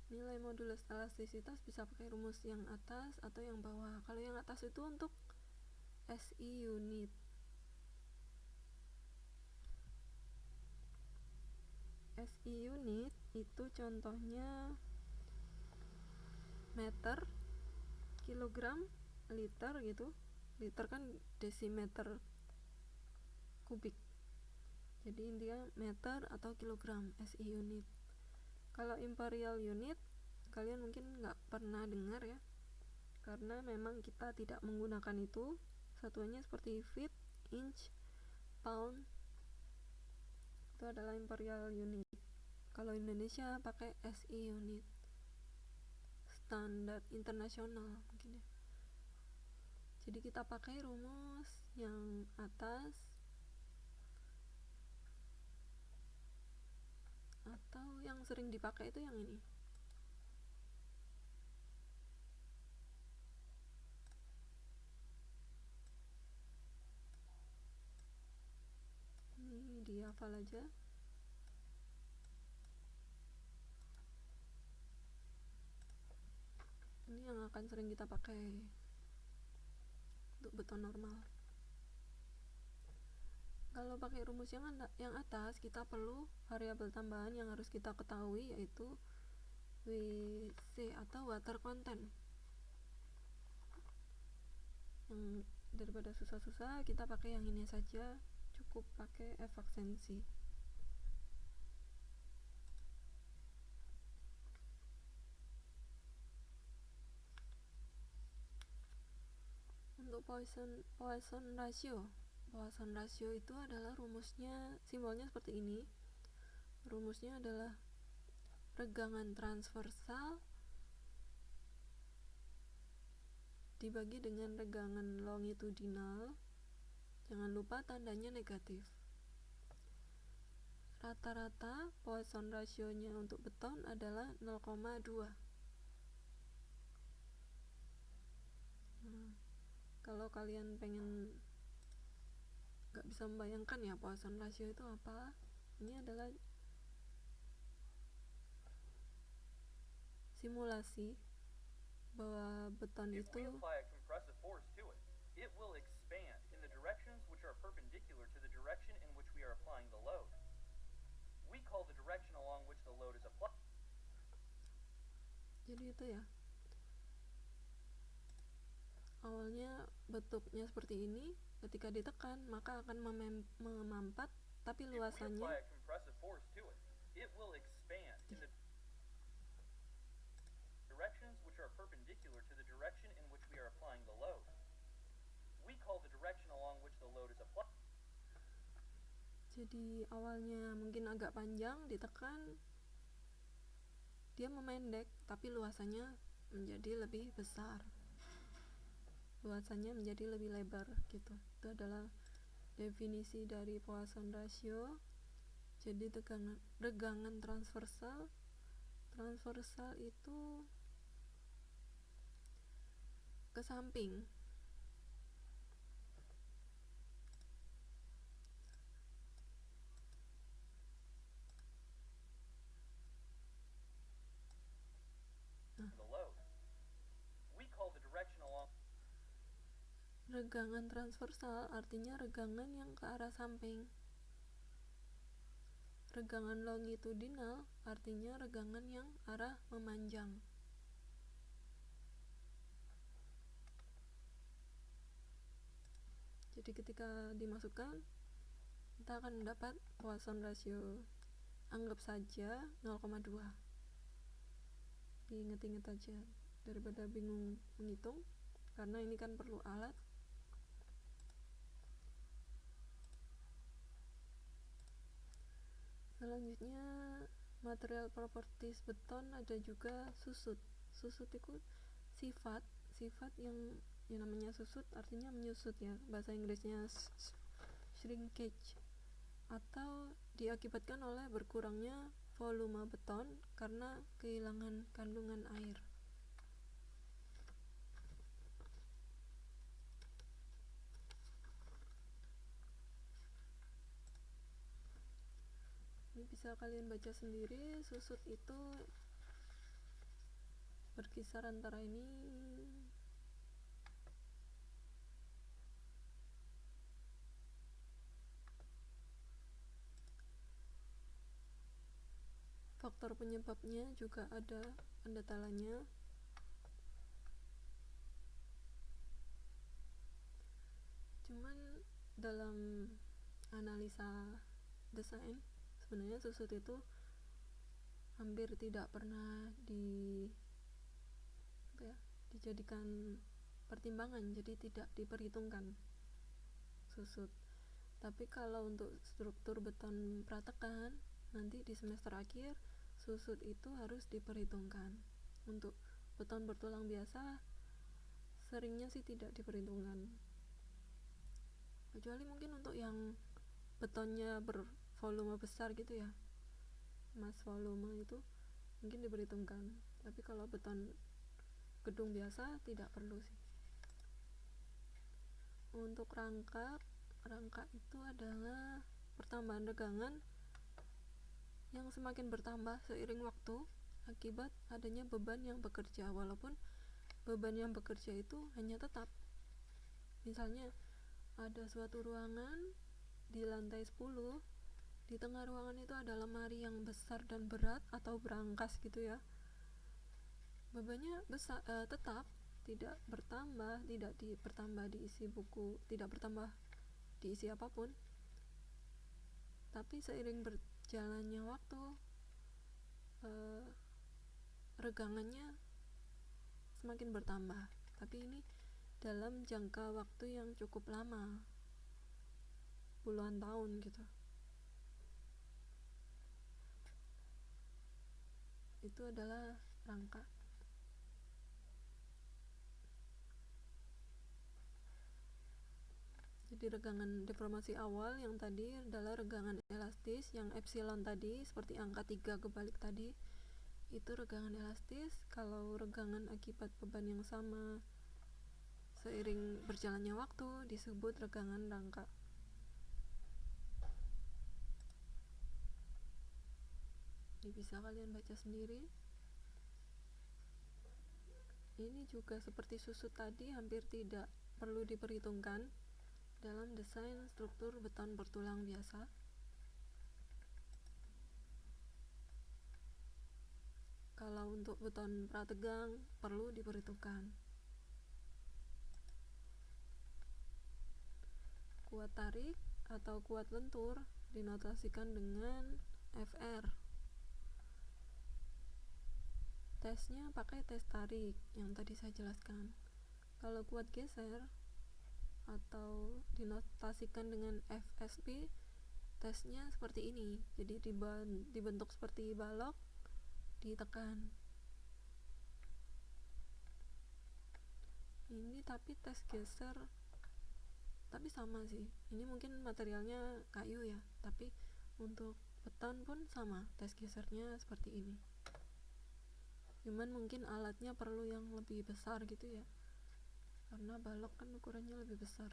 Nilai modulus elastisitas bisa pakai rumus yang atas atau yang bawah. Kalau yang atas itu untuk SI unit. SI unit itu contohnya meter, kilogram, liter gitu. Liter kan desimeter kubik. Jadi intinya meter atau kilogram, SI unit. Kalau imperial unit kalian mungkin nggak pernah dengar ya, karena memang kita tidak menggunakan itu. Satuannya seperti feet, inch, pound, itu adalah imperial unit. Kalau Indonesia pakai SI unit, standar internasional mungkin ya. Jadi kita pakai rumus yang atas atau yang sering dipakai itu yang ini. Ini dihafal aja. Ini yang akan sering kita pakai untuk beton normal. Kalau pakai rumus yang atas, kita perlu variabel tambahan yang harus kita ketahui, yaitu WC atau water content. Yang daripada susah-susah, kita pakai yang ini saja, cukup pakai efisiensi. Untuk Poisson ratio itu adalah rumusnya, simbolnya seperti ini. Rumusnya adalah regangan transversal dibagi dengan regangan longitudinal. Jangan lupa tandanya negatif. Rata-rata Poisson rasionya untuk beton adalah 0,2. Kalau kalian pengen gak bisa membayangkan ya Poisson ratio itu apa, ini adalah simulasi bahwa beton itu jadi itu ya, awalnya bentuknya seperti ini, ketika ditekan maka akan memampat, tapi luasannya jadi awalnya mungkin agak panjang, ditekan dia memendek, tapi luasannya menjadi lebih besar, luasannya menjadi lebih lebar gitu. Itu adalah definisi dari Poisson ratio. Jadi regangan transversal itu ke samping. Regangan transversal artinya regangan yang ke arah samping. Regangan longitudinal artinya regangan yang arah memanjang. Jadi ketika dimasukkan, kita akan mendapat Poisson ratio. Anggap saja 0,2. Diinget-inget aja daripada bingung menghitung, karena ini kan perlu alat. Selanjutnya, material properties beton ada juga susut. Susut itu sifat yang namanya susut artinya menyusut ya, bahasa Inggrisnya shrinkage, atau diakibatkan oleh berkurangnya volume beton karena kehilangan kandungan air. Ini bisa kalian baca sendiri, susut itu berkisar antara ini. Faktor penyebabnya juga ada pendetalanya. Cuman dalam analisa desain, sebenarnya susut itu hampir tidak pernah dijadikan pertimbangan, jadi tidak diperhitungkan susut. Tapi kalau untuk struktur beton pratekan, nanti di semester akhir susut itu harus diperhitungkan. Untuk beton bertulang biasa seringnya sih tidak diperhitungkan, kecuali mungkin untuk yang betonnya bervolume besar gitu ya, mass volume, itu mungkin diperhitungkan. Tapi kalau beton gedung biasa tidak perlu sih. Untuk rangka itu adalah pertambahan regangan yang semakin bertambah seiring waktu akibat adanya beban yang bekerja, walaupun beban yang bekerja itu hanya tetap. Misalnya ada suatu ruangan di lantai 10, di tengah ruangan itu ada lemari yang besar dan berat atau berangkas gitu ya. Bebannya besar, tetap tidak bertambah, bertambah diisi buku, tidak bertambah diisi apapun. Tapi seiring berjalannya waktu, regangannya semakin bertambah. Tapi ini dalam jangka waktu yang cukup lama, puluhan tahun gitu. Itu adalah rangka. Jadi regangan deformasi awal yang tadi adalah regangan elastis, yang epsilon tadi seperti angka 3 kebalik tadi itu regangan elastis. Kalau regangan akibat beban yang sama seiring berjalannya waktu disebut regangan rangka. Ini bisa kalian baca sendiri. Ini juga seperti susut tadi, hampir tidak perlu diperhitungkan dalam desain struktur beton bertulang biasa. Kalau untuk beton prategang perlu diperhitungkan. Kuat tarik atau kuat lentur dinotasikan dengan FR. Tesnya pakai tes tarik yang tadi saya jelaskan. Kalau kuat geser atau dinotasikan dengan FSB, tesnya seperti ini. Jadi dibentuk seperti balok, ditekan. Ini tapi tes geser, tapi sama sih. Ini mungkin materialnya kayu ya, tapi untuk beton pun sama, tes gesernya seperti ini. Cuman mungkin alatnya perlu yang lebih besar gitu ya, karena balok kan ukurannya lebih besar.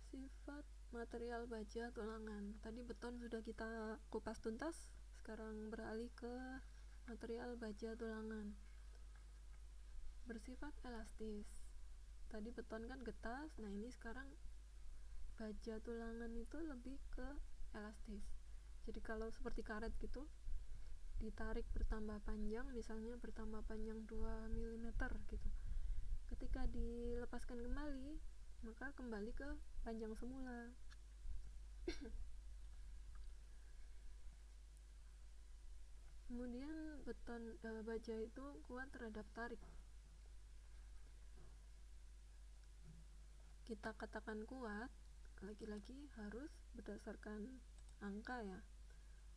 Sifat material baja tulangan. Tadi beton sudah kita kupas tuntas, sekarang beralih ke material baja tulangan. Bersifat elastis. Tadi beton kan getas, nah ini sekarang baja tulangan itu lebih ke elastis. Jadi kalau seperti karet gitu, ditarik bertambah panjang, misalnya bertambah panjang 2 mm gitu. Ketika dilepaskan kembali, maka kembali ke panjang semula. Kemudian beton baja itu kuat terhadap tarik. Kita katakan kuat, lagi-lagi harus berdasarkan angka ya.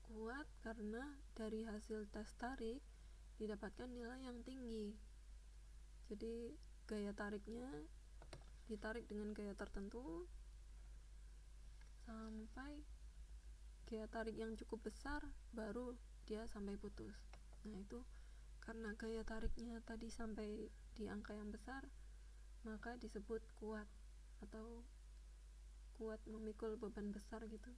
Kuat karena dari hasil tes tarik didapatkan nilai yang tinggi. Jadi gaya tariknya ditarik dengan gaya tertentu sampai gaya tarik yang cukup besar baru dia sampai putus. Nah itu karena gaya tariknya tadi sampai di angka yang besar, maka disebut kuat atau kuat memikul beban besar gitu.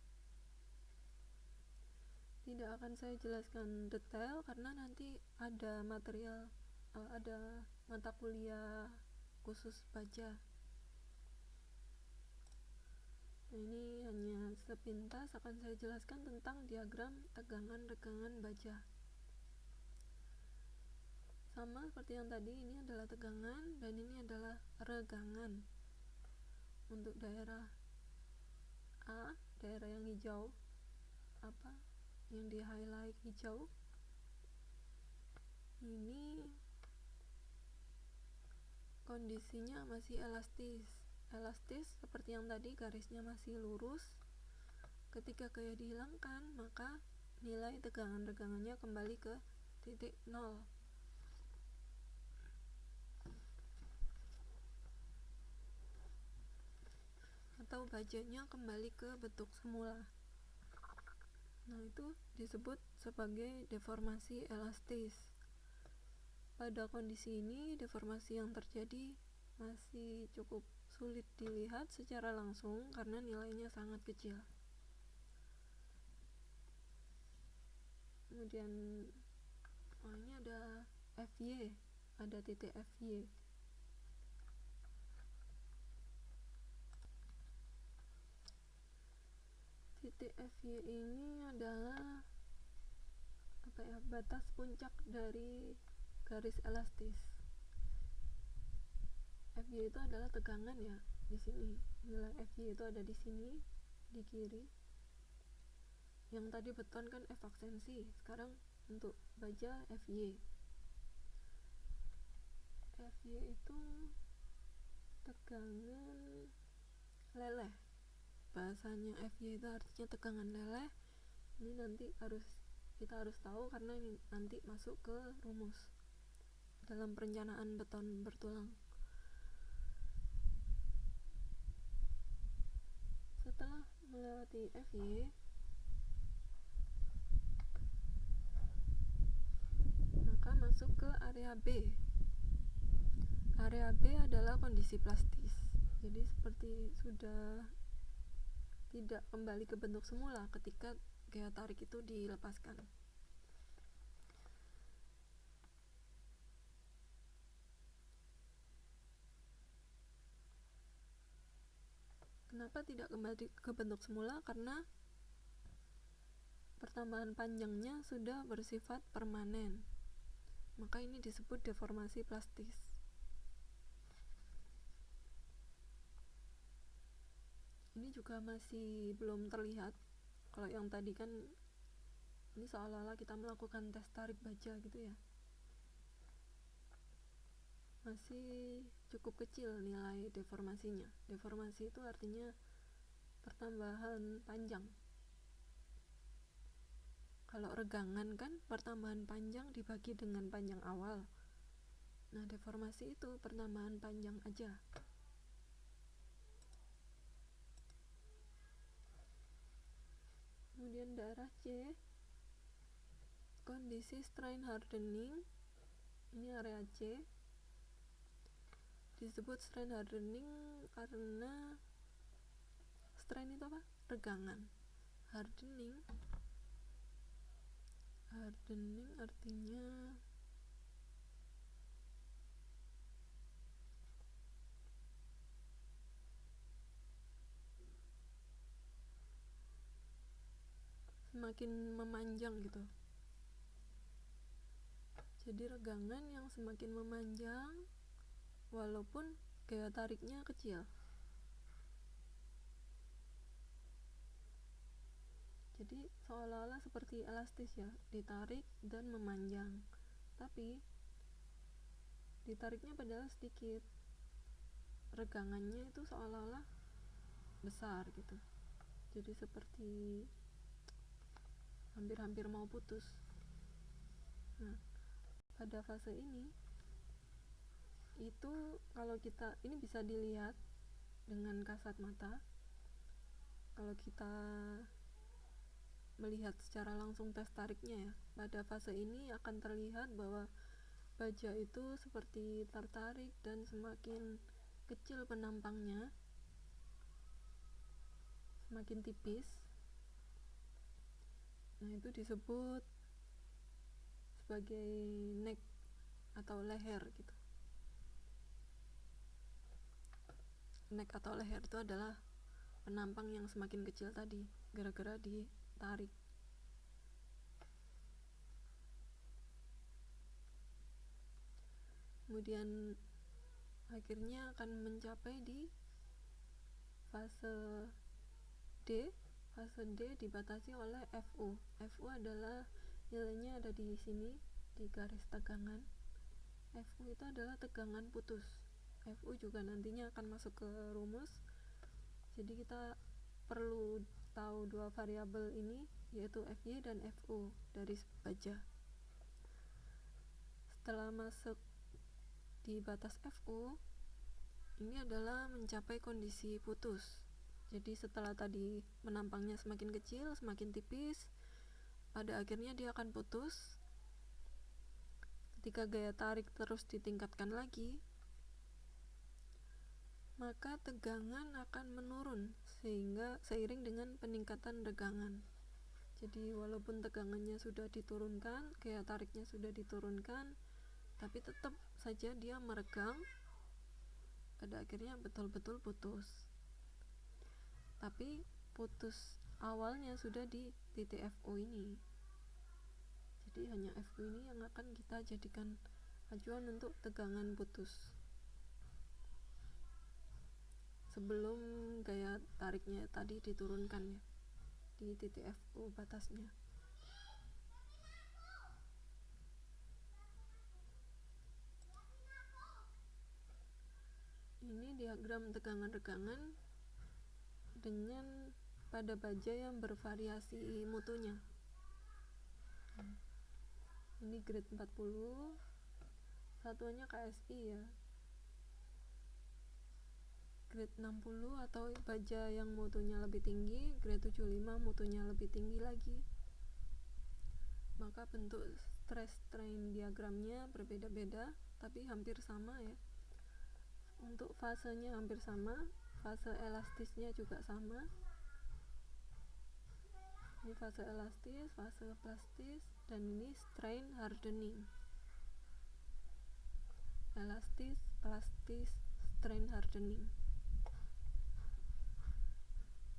Tidak akan saya jelaskan detail karena nanti ada material, ada mata kuliah khusus baja. Nah, ini hanya sepintas akan saya jelaskan tentang diagram tegangan regangan baja. Sama seperti yang tadi, ini adalah tegangan dan ini adalah regangan. Untuk daerah A, daerah yang hijau, yang di highlight hijau, ini kondisinya masih elastis. Elastis seperti yang tadi, garisnya masih lurus. Ketika gaya dihilangkan, maka nilai tegangan regangannya kembali ke titik 0. Atau bajanya kembali ke bentuk semula. Nah, itu disebut sebagai deformasi elastis. Pada kondisi ini, deformasi yang terjadi masih cukup sulit dilihat secara langsung karena nilainya sangat kecil. Kemudian ini ada FY, ada titik FY. Titik FY ini adalah batas puncak dari garis elastis. FY itu adalah tegangan ya, di sini. Nilai FY itu ada di sini, di kiri. Yang tadi beton kan F aksensi, sekarang untuk baja FY. FY itu tegangan leleh. Bahasanya FY itu artinya tegangan leleh. Ini nanti kita harus tahu karena ini nanti masuk ke rumus dalam perencanaan beton bertulang. Setelah melewati FY, maka masuk ke area B. Area B adalah kondisi plastis. Jadi seperti sudah tidak kembali ke bentuk semula ketika gaya tarik itu dilepaskan. Kenapa tidak kembali ke bentuk semula? Karena pertambahan panjangnya sudah bersifat permanen. Maka ini disebut deformasi plastis. Ini juga masih belum terlihat. Kalau yang tadi kan ini seolah-olah kita melakukan tes tarik baja gitu ya. Masih cukup kecil nilai deformasinya. Deformasi itu artinya pertambahan panjang. Kalau regangan kan pertambahan panjang dibagi dengan panjang awal. Nah, deformasi itu pertambahan panjang aja. Kemudian daerah C, kondisi strain hardening. Ini area C. Disebut strain hardening karena strain itu apa? Regangan. Hardening artinya semakin memanjang gitu. Jadi regangan yang semakin memanjang walaupun gaya tariknya kecil. Jadi seolah-olah seperti elastis ya, ditarik dan memanjang. Tapi ditariknya padahal sedikit. Regangannya itu seolah-olah besar gitu. Jadi seperti hampir-hampir mau putus. Nah, pada fase ini itu kalau kita ini bisa dilihat dengan kasat mata. Kalau kita melihat secara langsung tes tariknya ya, pada fase ini akan terlihat bahwa baja itu seperti tertarik dan semakin kecil penampangnya, semakin tipis. Nah, itu disebut sebagai neck atau leher gitu. Neck atau leher itu adalah penampang yang semakin kecil tadi gara-gara ditarik. Kemudian akhirnya akan mencapai di fase D. Fase D dibatasi oleh FU. FU adalah nilainya ada di sini di garis tegangan. FU itu adalah tegangan putus. FU juga nantinya akan masuk ke rumus. Jadi kita perlu tahu dua variabel ini, yaitu FY dan FU dari baja. Setelah masuk di batas FU, ini adalah mencapai kondisi putus. Jadi setelah tadi menampangnya semakin kecil, semakin tipis, pada akhirnya dia akan putus. Ketika gaya tarik terus ditingkatkan lagi, maka tegangan akan menurun sehingga seiring dengan peningkatan regangan. Jadi walaupun tegangannya sudah diturunkan, gaya tariknya sudah diturunkan, tapi tetap saja dia meregang, pada akhirnya betul-betul putus. Tapi putus awalnya sudah di titik FO ini. Jadi hanya FO ini yang akan kita jadikan acuan untuk tegangan putus sebelum gaya tariknya tadi diturunkan ya, di titik FO batasnya. Ini diagram tegangan-regangan dengan pada baja yang bervariasi mutunya. Ini grade 40, satuannya KSI ya. Grade 60 atau baja yang mutunya lebih tinggi, grade 75 mutunya lebih tinggi lagi. Maka bentuk stress strain diagramnya berbeda-beda, tapi hampir sama ya. Untuk fasenya hampir sama, fase elastisnya juga sama. Ini fase elastis, fase plastis, dan ini strain hardening. Elastis, plastis, strain hardening.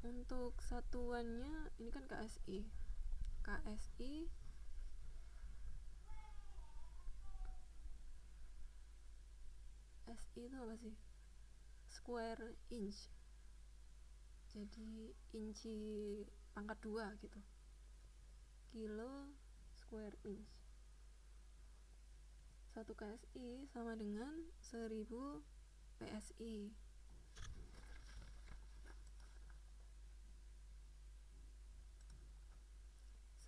Untuk satuannya ini kan KSI. KSI SI itu apa sih? Square inch. Jadi inci pangkat 2 gitu. Kilo square inch. 1 KSI sama dengan 1000 PSI.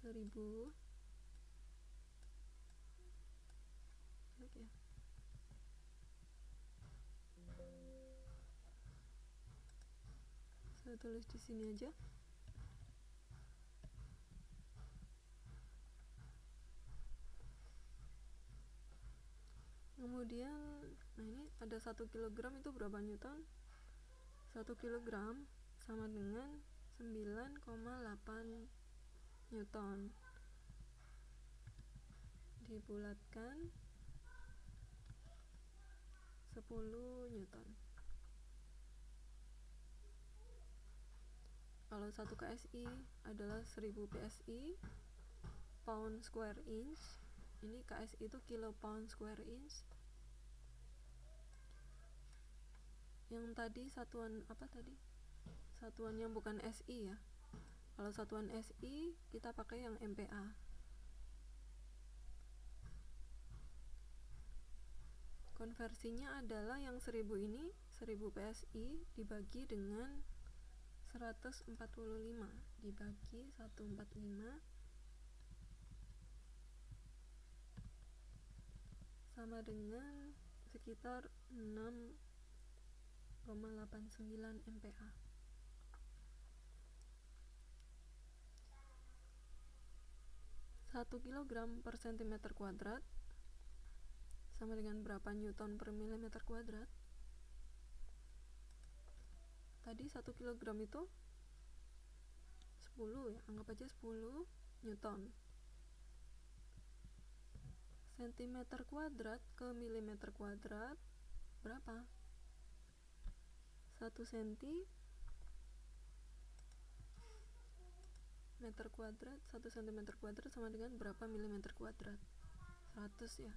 Seribu saya tulis di sini aja. Kemudian nah ini ada 1 kg itu berapa newton? 1 kg sama dengan 9,8 newton. Dibulatkan 10 newton. Kalau 1 KSI adalah 1000 PSI pound square inch. Ini KSI itu kilo pound square inch. Yang tadi satuan apa tadi? Satuan yang bukan SI ya. Kalau satuan SI kita pakai yang MPa. Konversinya adalah yang 1000 ini 1000 PSI dibagi dengan 145 dibagi 145 sama dengan sekitar 6,89 MPa. Satu kilogram per sentimeter kuadrat sama dengan berapa newton per milimeter kuadrat? Tadi 1 kilogram itu 10 ya, anggap aja 10 newton. Sentimeter kuadrat ke milimeter kuadrat berapa? 1 cm meter kuadrat, 1 cm kuadrat sama dengan berapa milimeter kuadrat? 100 ya.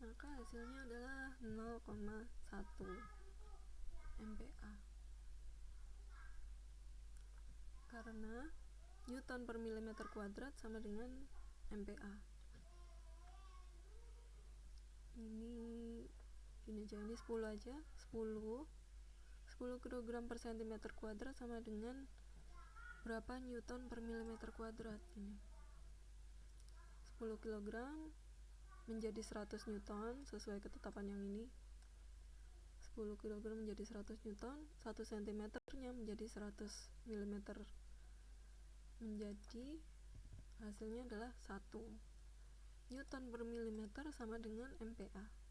Maka hasilnya adalah 0,1 MPa. Karena newton per milimeter kuadrat sama dengan MPa. Ini aja, ini 10 aja. 10 kg per centimeter kuadrat sama dengan berapa newton per milimeter kuadrat ini. 10 kg menjadi 100 newton sesuai ketetapan yang ini. 10 kg menjadi 100 newton, 1 cm nya menjadi 100 mm. Menjadi hasilnya adalah 1. Newton per milimeter sama dengan MPa.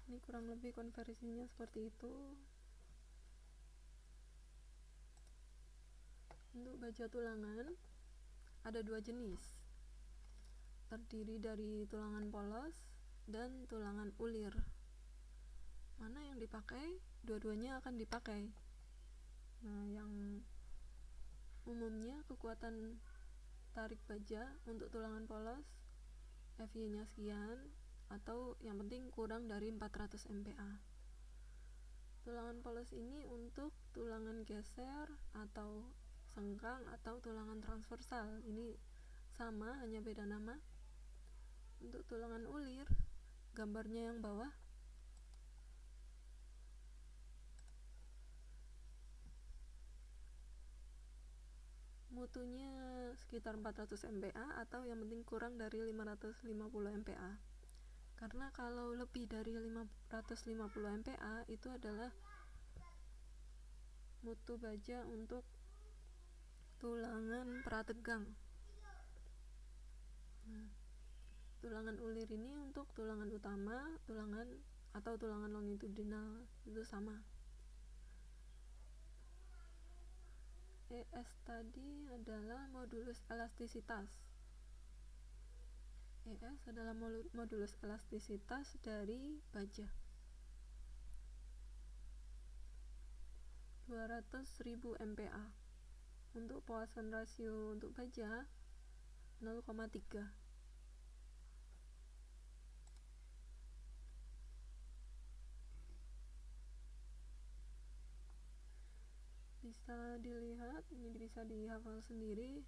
Ini kurang lebih konversinya seperti itu. Untuk baja tulangan ada dua jenis, terdiri dari tulangan polos dan tulangan ulir. Mana yang dipakai? Dua-duanya akan dipakai. Nah, yang umumnya kekuatan tarik baja untuk tulangan polos FY-nya sekian, atau yang penting kurang dari 400 MPa. Tulangan polos ini untuk tulangan geser atau sengkang atau tulangan transversal. Ini sama, hanya beda nama. Untuk tulangan ulir, gambarnya yang bawah, mutunya sekitar 400 MPa atau yang penting kurang dari 550 MPa. Karena kalau lebih dari 550 MPa itu adalah mutu baja untuk tulangan prategang. Nah, tulangan ulir ini untuk tulangan utama, tulangan atau tulangan longitudinal, itu sama. ES tadi adalah modulus elastisitas. ES adalah modulus elastisitas dari baja. 200.000 MPa. Untuk Poisson rasio untuk baja 0,3. Bisa dilihat, ini bisa dihafal sendiri.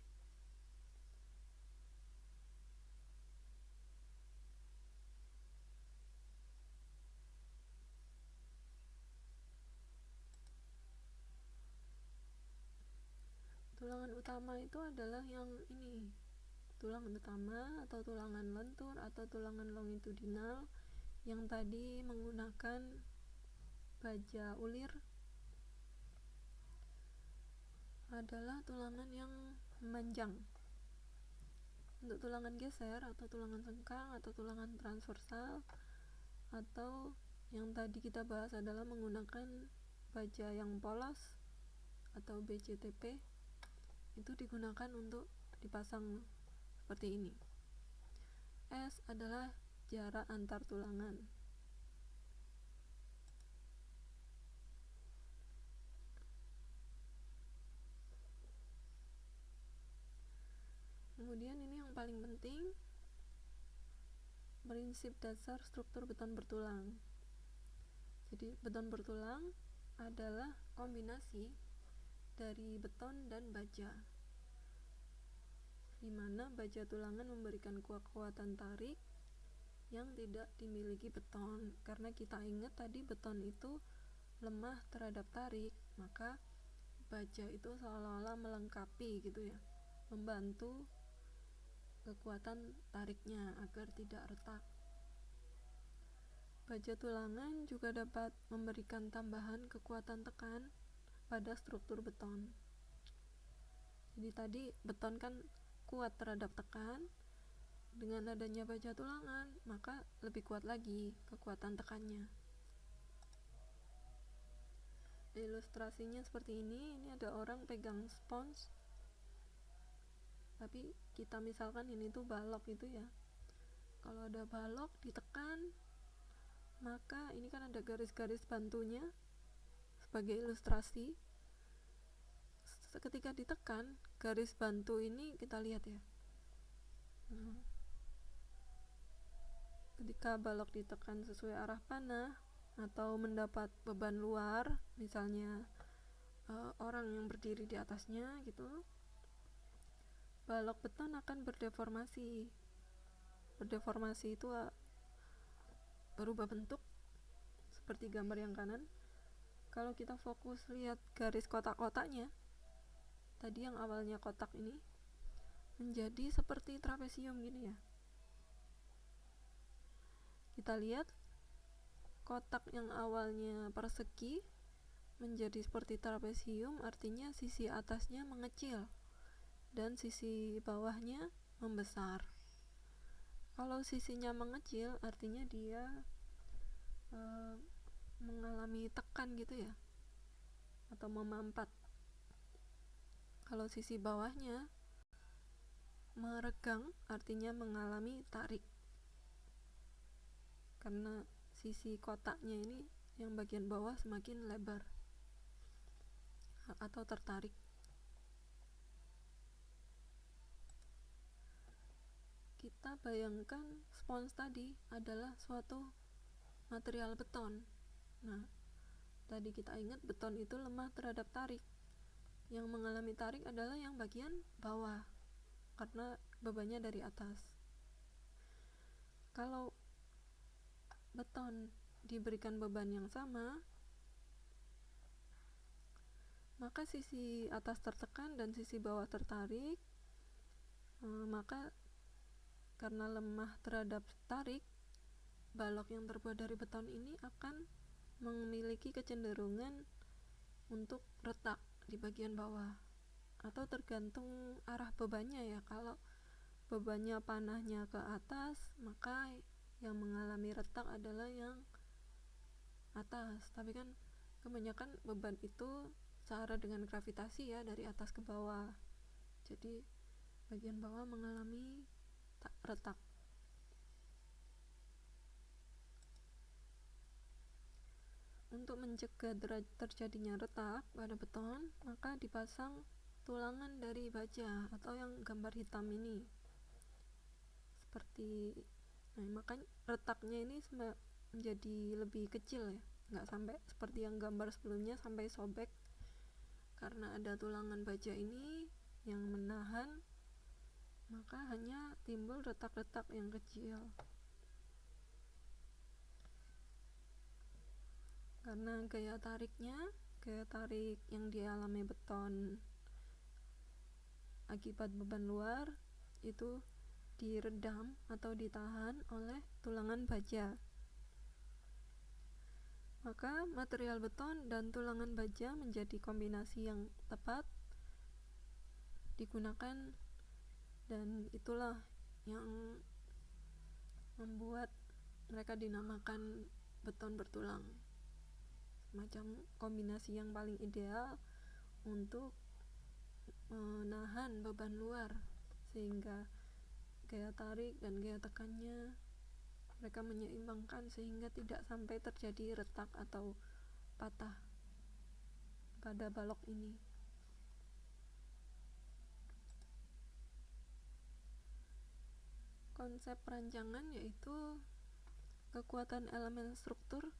Tulangan utama itu adalah yang ini, tulangan utama atau tulangan lentur atau tulangan longitudinal yang tadi menggunakan baja ulir, adalah tulangan yang memanjang. Untuk tulangan geser atau tulangan sengkang atau tulangan transversal atau yang tadi kita bahas adalah menggunakan baja yang polos atau BCTP, itu digunakan untuk dipasang seperti ini. S adalah jarak antar tulangan. Kemudian ini yang paling penting, prinsip dasar struktur beton bertulang. Jadi beton bertulang adalah kombinasi dari beton dan baja, di mana baja tulangan memberikan kekuatan tarik yang tidak dimiliki beton. Karena kita ingat tadi beton itu lemah terhadap tarik, maka baja itu seolah-olah melengkapi gitu ya, membantu kekuatan tariknya agar tidak retak. Baja tulangan juga dapat memberikan tambahan kekuatan tekan pada struktur beton. Jadi tadi beton kan kuat terhadap tekan, dengan adanya baja tulangan maka lebih kuat lagi kekuatan tekannya. Ilustrasinya seperti ini ada orang pegang spons, tapi kita misalkan ini tuh balok gitu ya. Kalau ada balok ditekan, maka ini kan ada garis-garis bantunya sebagai ilustrasi. Ketika ditekan, garis bantu ini kita lihat ya. Ketika balok ditekan sesuai arah panah atau mendapat beban luar, misalnya orang yang berdiri di atasnya gitu, balok beton akan berdeformasi. Berdeformasi itu berubah bentuk seperti gambar yang kanan. Kalau kita fokus lihat garis kotak-kotaknya, tadi yang awalnya kotak ini menjadi seperti trapesium gini ya. Kita lihat kotak yang awalnya persegi menjadi seperti trapesium, artinya sisi atasnya mengecil dan sisi bawahnya membesar. Kalau sisinya mengecil artinya dia mengalami tekan gitu ya, atau memampat. Kalau sisi bawahnya meregang artinya mengalami tarik, karena sisi kotaknya ini yang bagian bawah semakin lebar atau tertarik. Kita bayangkan spons tadi adalah suatu material beton. Nah, tadi kita ingat beton itu lemah terhadap tarik. Yang mengalami tarik adalah yang bagian bawah karena bebannya dari atas. Kalau beton diberikan beban yang sama, maka sisi atas tertekan dan sisi bawah tertarik. Maka karena lemah terhadap tarik, balok yang terbuat dari beton ini akan memiliki kecenderungan untuk retak di bagian bawah, atau tergantung arah bebannya ya. Kalau bebannya panahnya ke atas, maka yang mengalami retak adalah yang atas. Tapi kan kebanyakan beban itu searah dengan gravitasi ya, dari atas ke bawah. Jadi bagian bawah mengalami retak. Untuk mencegah terjadinya retak pada beton, maka dipasang tulangan dari baja atau yang gambar hitam ini. Makanya retaknya ini menjadi lebih kecil ya, nggak sampai seperti yang gambar sebelumnya sampai sobek, karena ada tulangan baja ini yang menahan, maka hanya timbul retak-retak yang kecil. Karena gaya tarik yang dialami beton akibat beban luar itu diredam atau ditahan oleh tulangan baja. Maka material beton dan tulangan baja menjadi kombinasi yang tepat digunakan, dan itulah yang membuat mereka dinamakan beton bertulang. Semacam kombinasi yang paling ideal untuk menahan beban luar, sehingga gaya tarik dan gaya tekannya mereka menyeimbangkan sehingga tidak sampai terjadi retak atau patah pada balok ini. Konsep perancangan yaitu kekuatan elemen struktur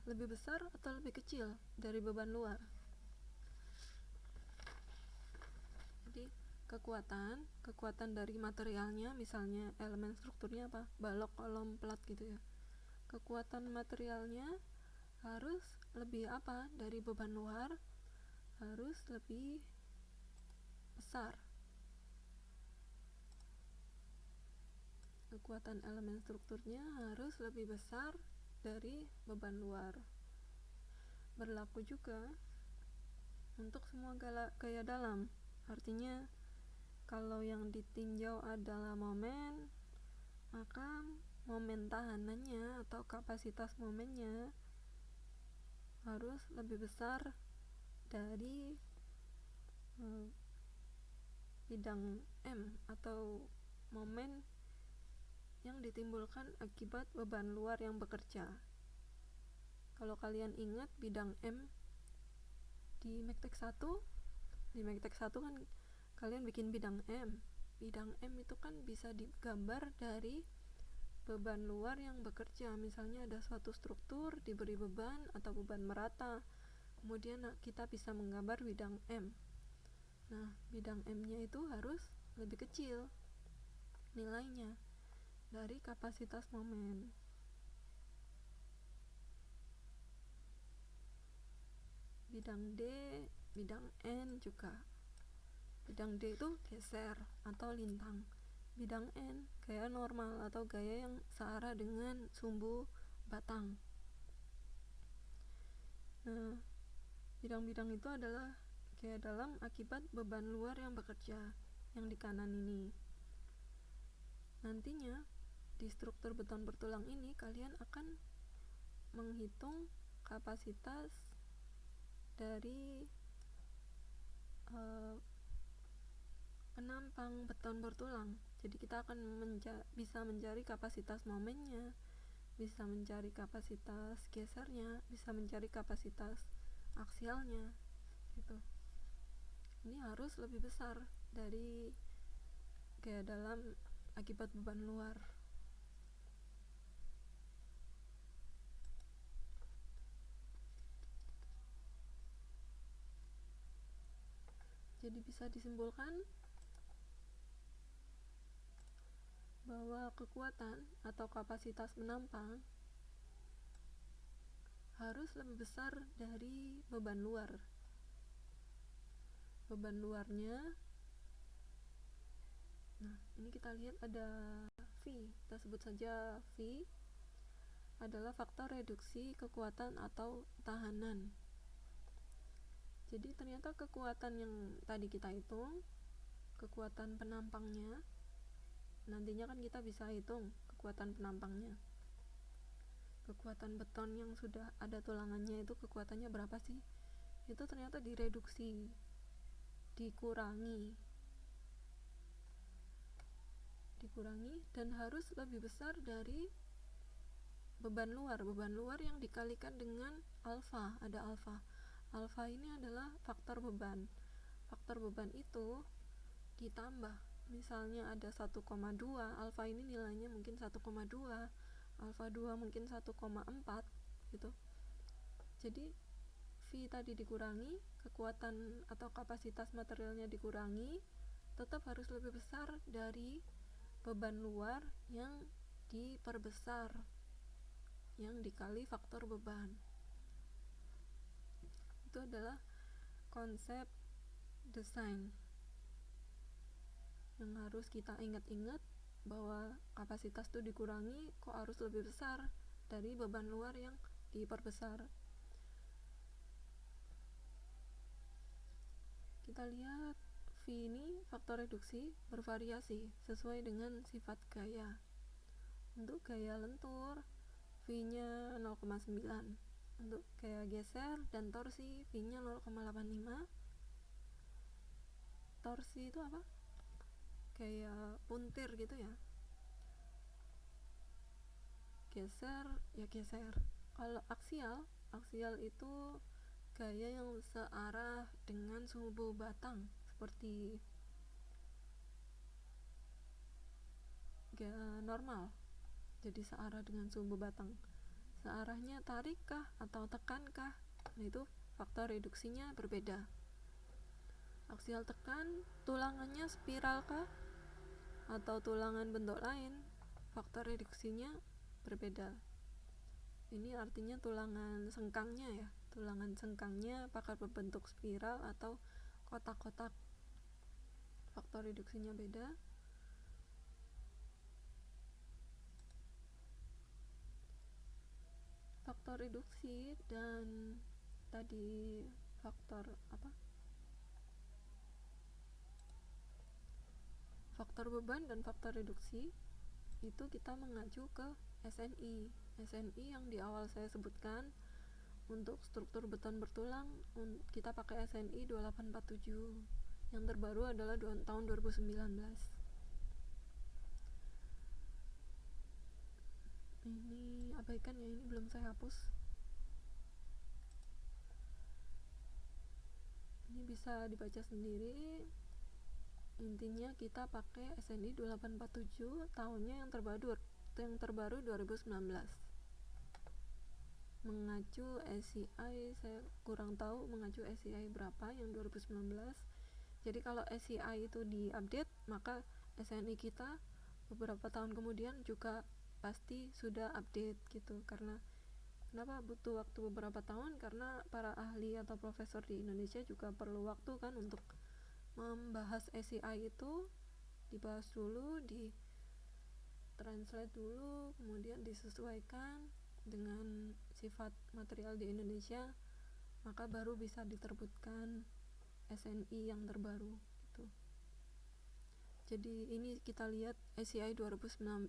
lebih besar atau lebih kecil dari beban luar. Jadi kekuatan dari materialnya, misalnya elemen strukturnya balok, kolom, plat gitu ya. Kekuatan materialnya harus lebih dari beban luar, harus lebih besar. Kekuatan elemen strukturnya harus lebih besar dari beban luar. Berlaku juga untuk semua gaya dalam. Artinya kalau yang ditinjau adalah momen, maka momen tahanannya atau kapasitas momennya harus lebih besar dari bidang M atau momen yang ditimbulkan akibat beban luar yang bekerja. Kalau kalian ingat bidang M di Mektek 1 kan kalian bikin bidang M. Bidang M itu kan bisa digambar dari beban luar yang bekerja. Misalnya ada suatu struktur diberi beban atau beban merata, kemudian kita bisa menggambar bidang M. Nah, bidang M-nya itu harus lebih kecil nilainya dari kapasitas momen. bidang D, bidang N juga. Bidang D itu geser atau lintang. Bidang N gaya normal atau gaya yang searah dengan sumbu batang. Nah, bidang-bidang itu adalah gaya dalam akibat beban luar yang bekerja yang di kanan ini. Nantinya di struktur beton bertulang ini kalian akan menghitung kapasitas dari penampang beton bertulang. Jadi kita akan bisa mencari kapasitas momennya, bisa mencari kapasitas gesernya, bisa mencari kapasitas aksialnya gitu. Ini harus lebih besar dari gaya dalam akibat beban luar. Jadi bisa disimpulkan bahwa kekuatan atau kapasitas menampang harus lebih besar dari beban luar. Beban luarnya, nah ini kita lihat ada V, kita sebut saja V adalah faktor reduksi kekuatan atau tahanan. Jadi ternyata kekuatan yang tadi kita hitung, kekuatan penampangnya, nantinya kan kita bisa hitung kekuatan penampangnya. Kekuatan beton yang sudah ada tulangannya itu kekuatannya berapa sih? Itu ternyata direduksi, dikurangi dan harus lebih besar dari beban luar yang dikalikan dengan alfa. Ada alfa ini adalah faktor beban itu ditambah, misalnya ada 1,2, alfa ini nilainya mungkin 1,2, alfa 2 mungkin 1,4 gitu. Jadi V tadi dikurangi, kekuatan atau kapasitas materialnya dikurangi, tetap harus lebih besar dari beban luar yang diperbesar, yang dikali faktor beban. Itu adalah konsep desain yang harus kita ingat-ingat, bahwa kapasitas itu dikurangi kok harus lebih besar dari beban luar yang diperbesar. Kita lihat V ini faktor reduksi bervariasi sesuai dengan sifat gaya. Untuk gaya lentur V-nya 0,9, untuk gaya geser dan torsi V-nya 0,85. Torsi itu apa? Kayak puntir gitu ya. Geser ya geser. Kalau aksial itu gaya yang searah dengan sumbu batang, seperti gaya normal, jadi searah dengan sumbu batang. Searahnya tarikkah atau tekankah, nah itu faktor reduksinya berbeda. Aksial tekan, tulangannya spiralkah atau tulangan bentuk lain, faktor reduksinya berbeda. Ini artinya tulangan sengkangnya ya, tulangan sengkangnya apakah berbentuk spiral atau kotak-kotak, faktor reduksinya beda. Faktor reduksi dan tadi faktor beban dan faktor reduksi itu kita mengacu ke SNI yang di awal saya sebutkan. Untuk struktur beton bertulang kita pakai SNI 2847, yang terbaru adalah tahun 2019. Ini abaikan ya, ini belum saya hapus. Ini bisa dibaca sendiri. Intinya kita pakai SNI 2847, tahunnya yang terbaru 2019. Mengacu SCI, saya kurang tahu mengacu SCI berapa yang 2019. Jadi kalau SCI itu diupdate, maka SNI kita beberapa tahun kemudian juga pasti sudah update gitu, karena Kenapa butuh waktu beberapa tahun? Karena para ahli atau profesor di Indonesia juga perlu waktu kan untuk membahas ACI itu, dibahas dulu, di translate dulu, kemudian disesuaikan dengan sifat material di Indonesia, maka baru bisa diterbitkan SNI yang terbaru gitu. Jadi ini kita lihat ACI 2011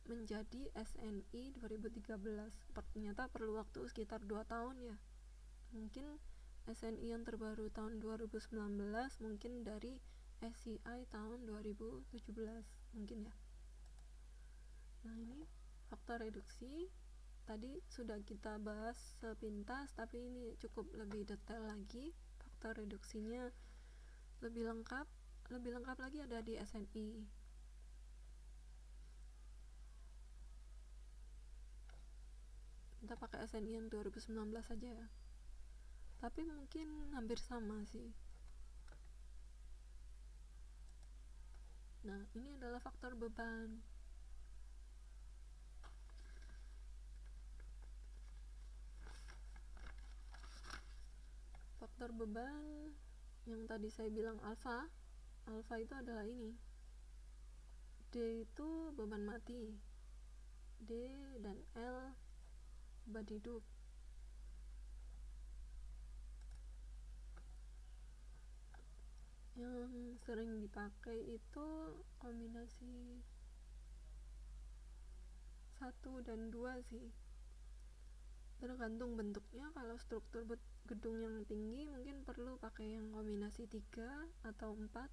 menjadi SNI 2013. Ternyata perlu waktu sekitar 2 tahun ya. Mungkin SNI yang terbaru tahun 2019 mungkin dari ACI tahun 2017 mungkin ya. Nah, ini faktor reduksi tadi sudah kita bahas sepintas, tapi ini cukup lebih detail lagi. Faktor reduksinya lebih lengkap lagi ada di SNI. Kita pakai SNI yang 2019 saja ya, tapi mungkin hampir sama sih. Nah, ini adalah faktor beban. Faktor beban yang tadi saya bilang alfa itu adalah ini. D itu beban mati, D dan L beban hidup. Yang sering dipakai itu kombinasi 1 dan 2 sih, tergantung bentuknya. Kalau struktur gedung yang tinggi mungkin perlu pakai yang kombinasi 3 atau 4.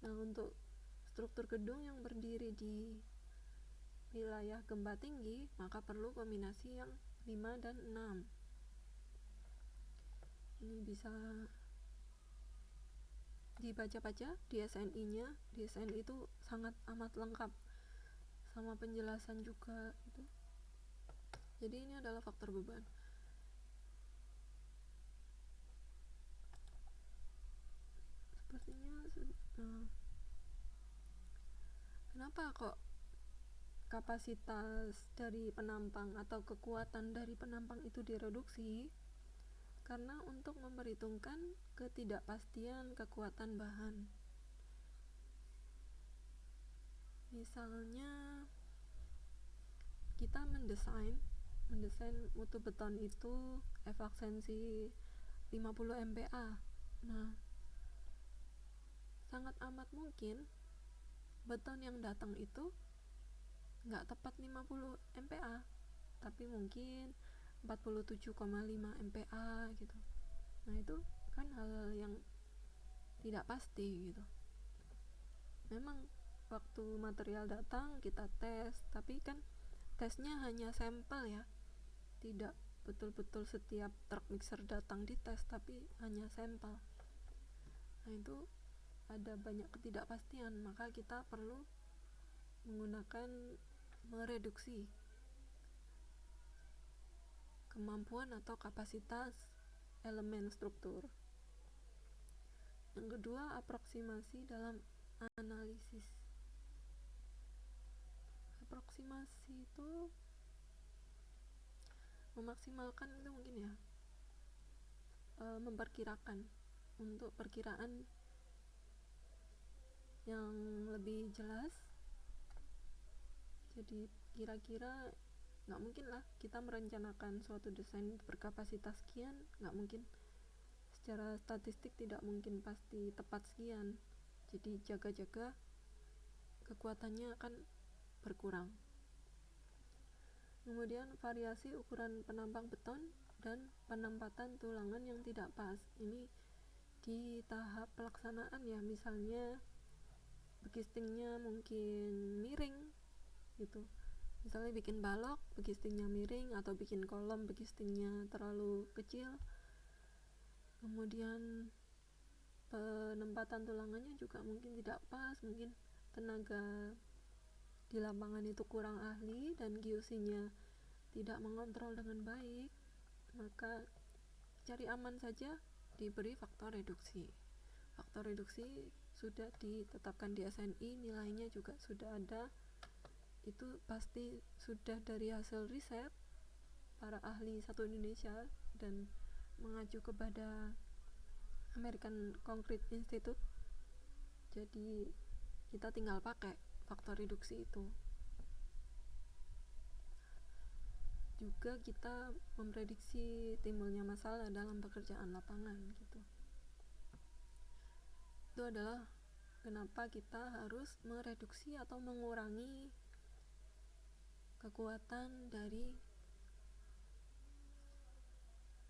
Nah, untuk struktur gedung yang berdiri di wilayah gempa tinggi maka perlu kombinasi yang 5 dan 6. Ini bisa dibaca-baca di SNI-nya. Di SNI itu sangat amat lengkap sama penjelasan juga gitu. Jadi ini adalah faktor beban. Sepertinya kenapa kok kapasitas dari penampang atau kekuatan dari penampang itu direduksi? Karena untuk memperhitungkan ketidakpastian kekuatan bahan. Misalnya kita mendesain mutu beton itu efisiensi 50 MPa. Nah, sangat amat mungkin beton yang datang itu nggak tepat 50 MPa, tapi mungkin 47,5 MPa gitu. Nah, itu kan hal yang tidak pasti gitu. Memang waktu material datang kita tes, tapi kan tesnya hanya sampel ya, tidak betul-betul setiap truk mixer datang dites, tapi hanya sampel. Nah, itu ada banyak ketidakpastian, maka kita perlu menggunakan mereduksi kemampuan atau kapasitas elemen struktur. Yang kedua, aproksimasi dalam analisis. Aproksimasi itu memaksimalkan itu mungkin ya, memperkirakan untuk perkiraan yang lebih jelas. Jadi kira-kira nggak mungkin lah kita merencanakan suatu desain berkapasitas sekian, nggak mungkin. Secara statistik tidak mungkin pasti tepat sekian. Jadi jaga-jaga kekuatannya akan berkurang. Kemudian variasi ukuran penampang beton dan penempatan tulangan yang tidak pas. Ini di tahap pelaksanaan ya, misalnya bekistingnya mungkin miring gitu. Misalnya bikin balok bekistingnya miring, atau bikin kolom bekistingnya terlalu kecil. Kemudian penempatan tulangannya juga mungkin tidak pas, mungkin tenaga di lapangan itu kurang ahli dan GUC-nya tidak mengontrol dengan baik, maka cari aman saja diberi faktor reduksi. Faktor reduksi sudah ditetapkan di SNI, nilainya juga sudah ada, itu pasti sudah dari hasil riset, para ahli satu Indonesia dan mengacu kepada American Concrete Institute. Jadi kita tinggal pakai faktor reduksi itu. Juga kita memprediksi timbulnya masalah dalam pekerjaan lapangan gitu. Itu adalah kenapa kita harus mereduksi atau mengurangi kekuatan dari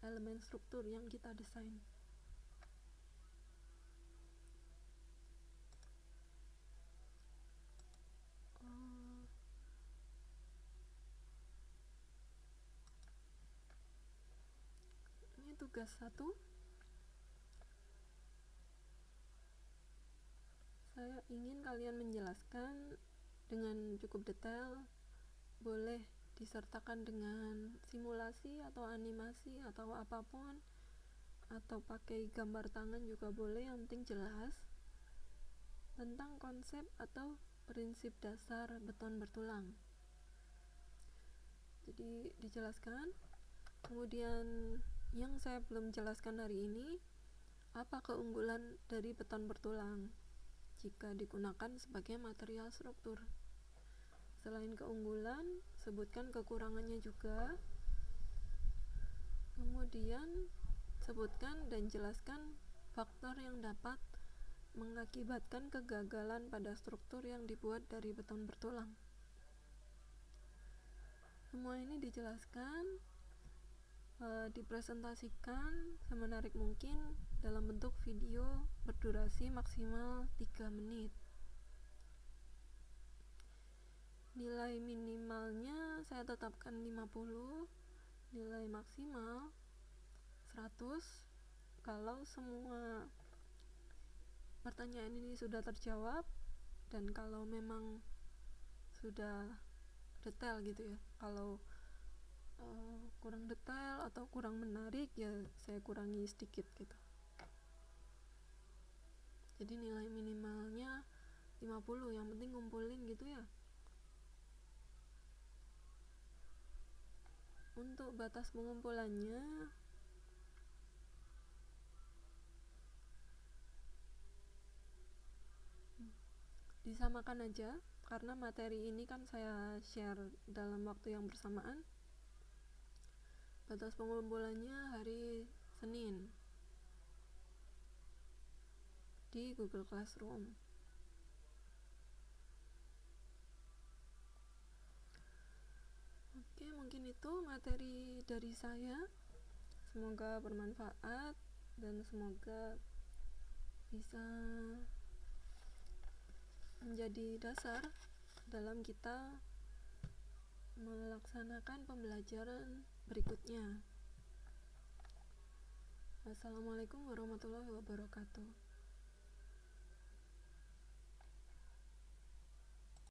elemen struktur yang kita desain. Ini tugas 1. Saya ingin kalian menjelaskan dengan cukup detail, boleh disertakan dengan simulasi atau animasi atau apapun, atau pakai gambar tangan juga boleh, yang penting jelas tentang konsep atau prinsip dasar beton bertulang. Jadi dijelaskan. Kemudian yang saya belum jelaskan hari ini, apa keunggulan dari beton bertulang jika digunakan sebagai material struktur. Selain keunggulan, sebutkan kekurangannya juga. Kemudian sebutkan dan jelaskan faktor yang dapat mengakibatkan kegagalan pada struktur yang dibuat dari beton bertulang. Semua ini dijelaskan, dipresentasikan semenarik mungkin dalam bentuk video berdurasi maksimal 3 menit. Nilai minimalnya saya tetapkan 50, nilai maksimal 100 kalau semua pertanyaan ini sudah terjawab, dan kalau memang sudah detail gitu ya. Kalau kurang detail atau kurang menarik, ya saya kurangi sedikit gitu. Jadi nilai minimalnya 50, yang penting ngumpulin gitu ya. Untuk batas pengumpulannya disamakan aja, karena materi ini kan saya share dalam waktu yang bersamaan. Batas pengumpulannya hari Senin di Google Classroom. Oke, mungkin itu materi dari saya. Semoga bermanfaat dan semoga bisa menjadi dasar dalam kita melaksanakan pembelajaran berikutnya. Wassalamualaikum warahmatullahi wabarakatuh.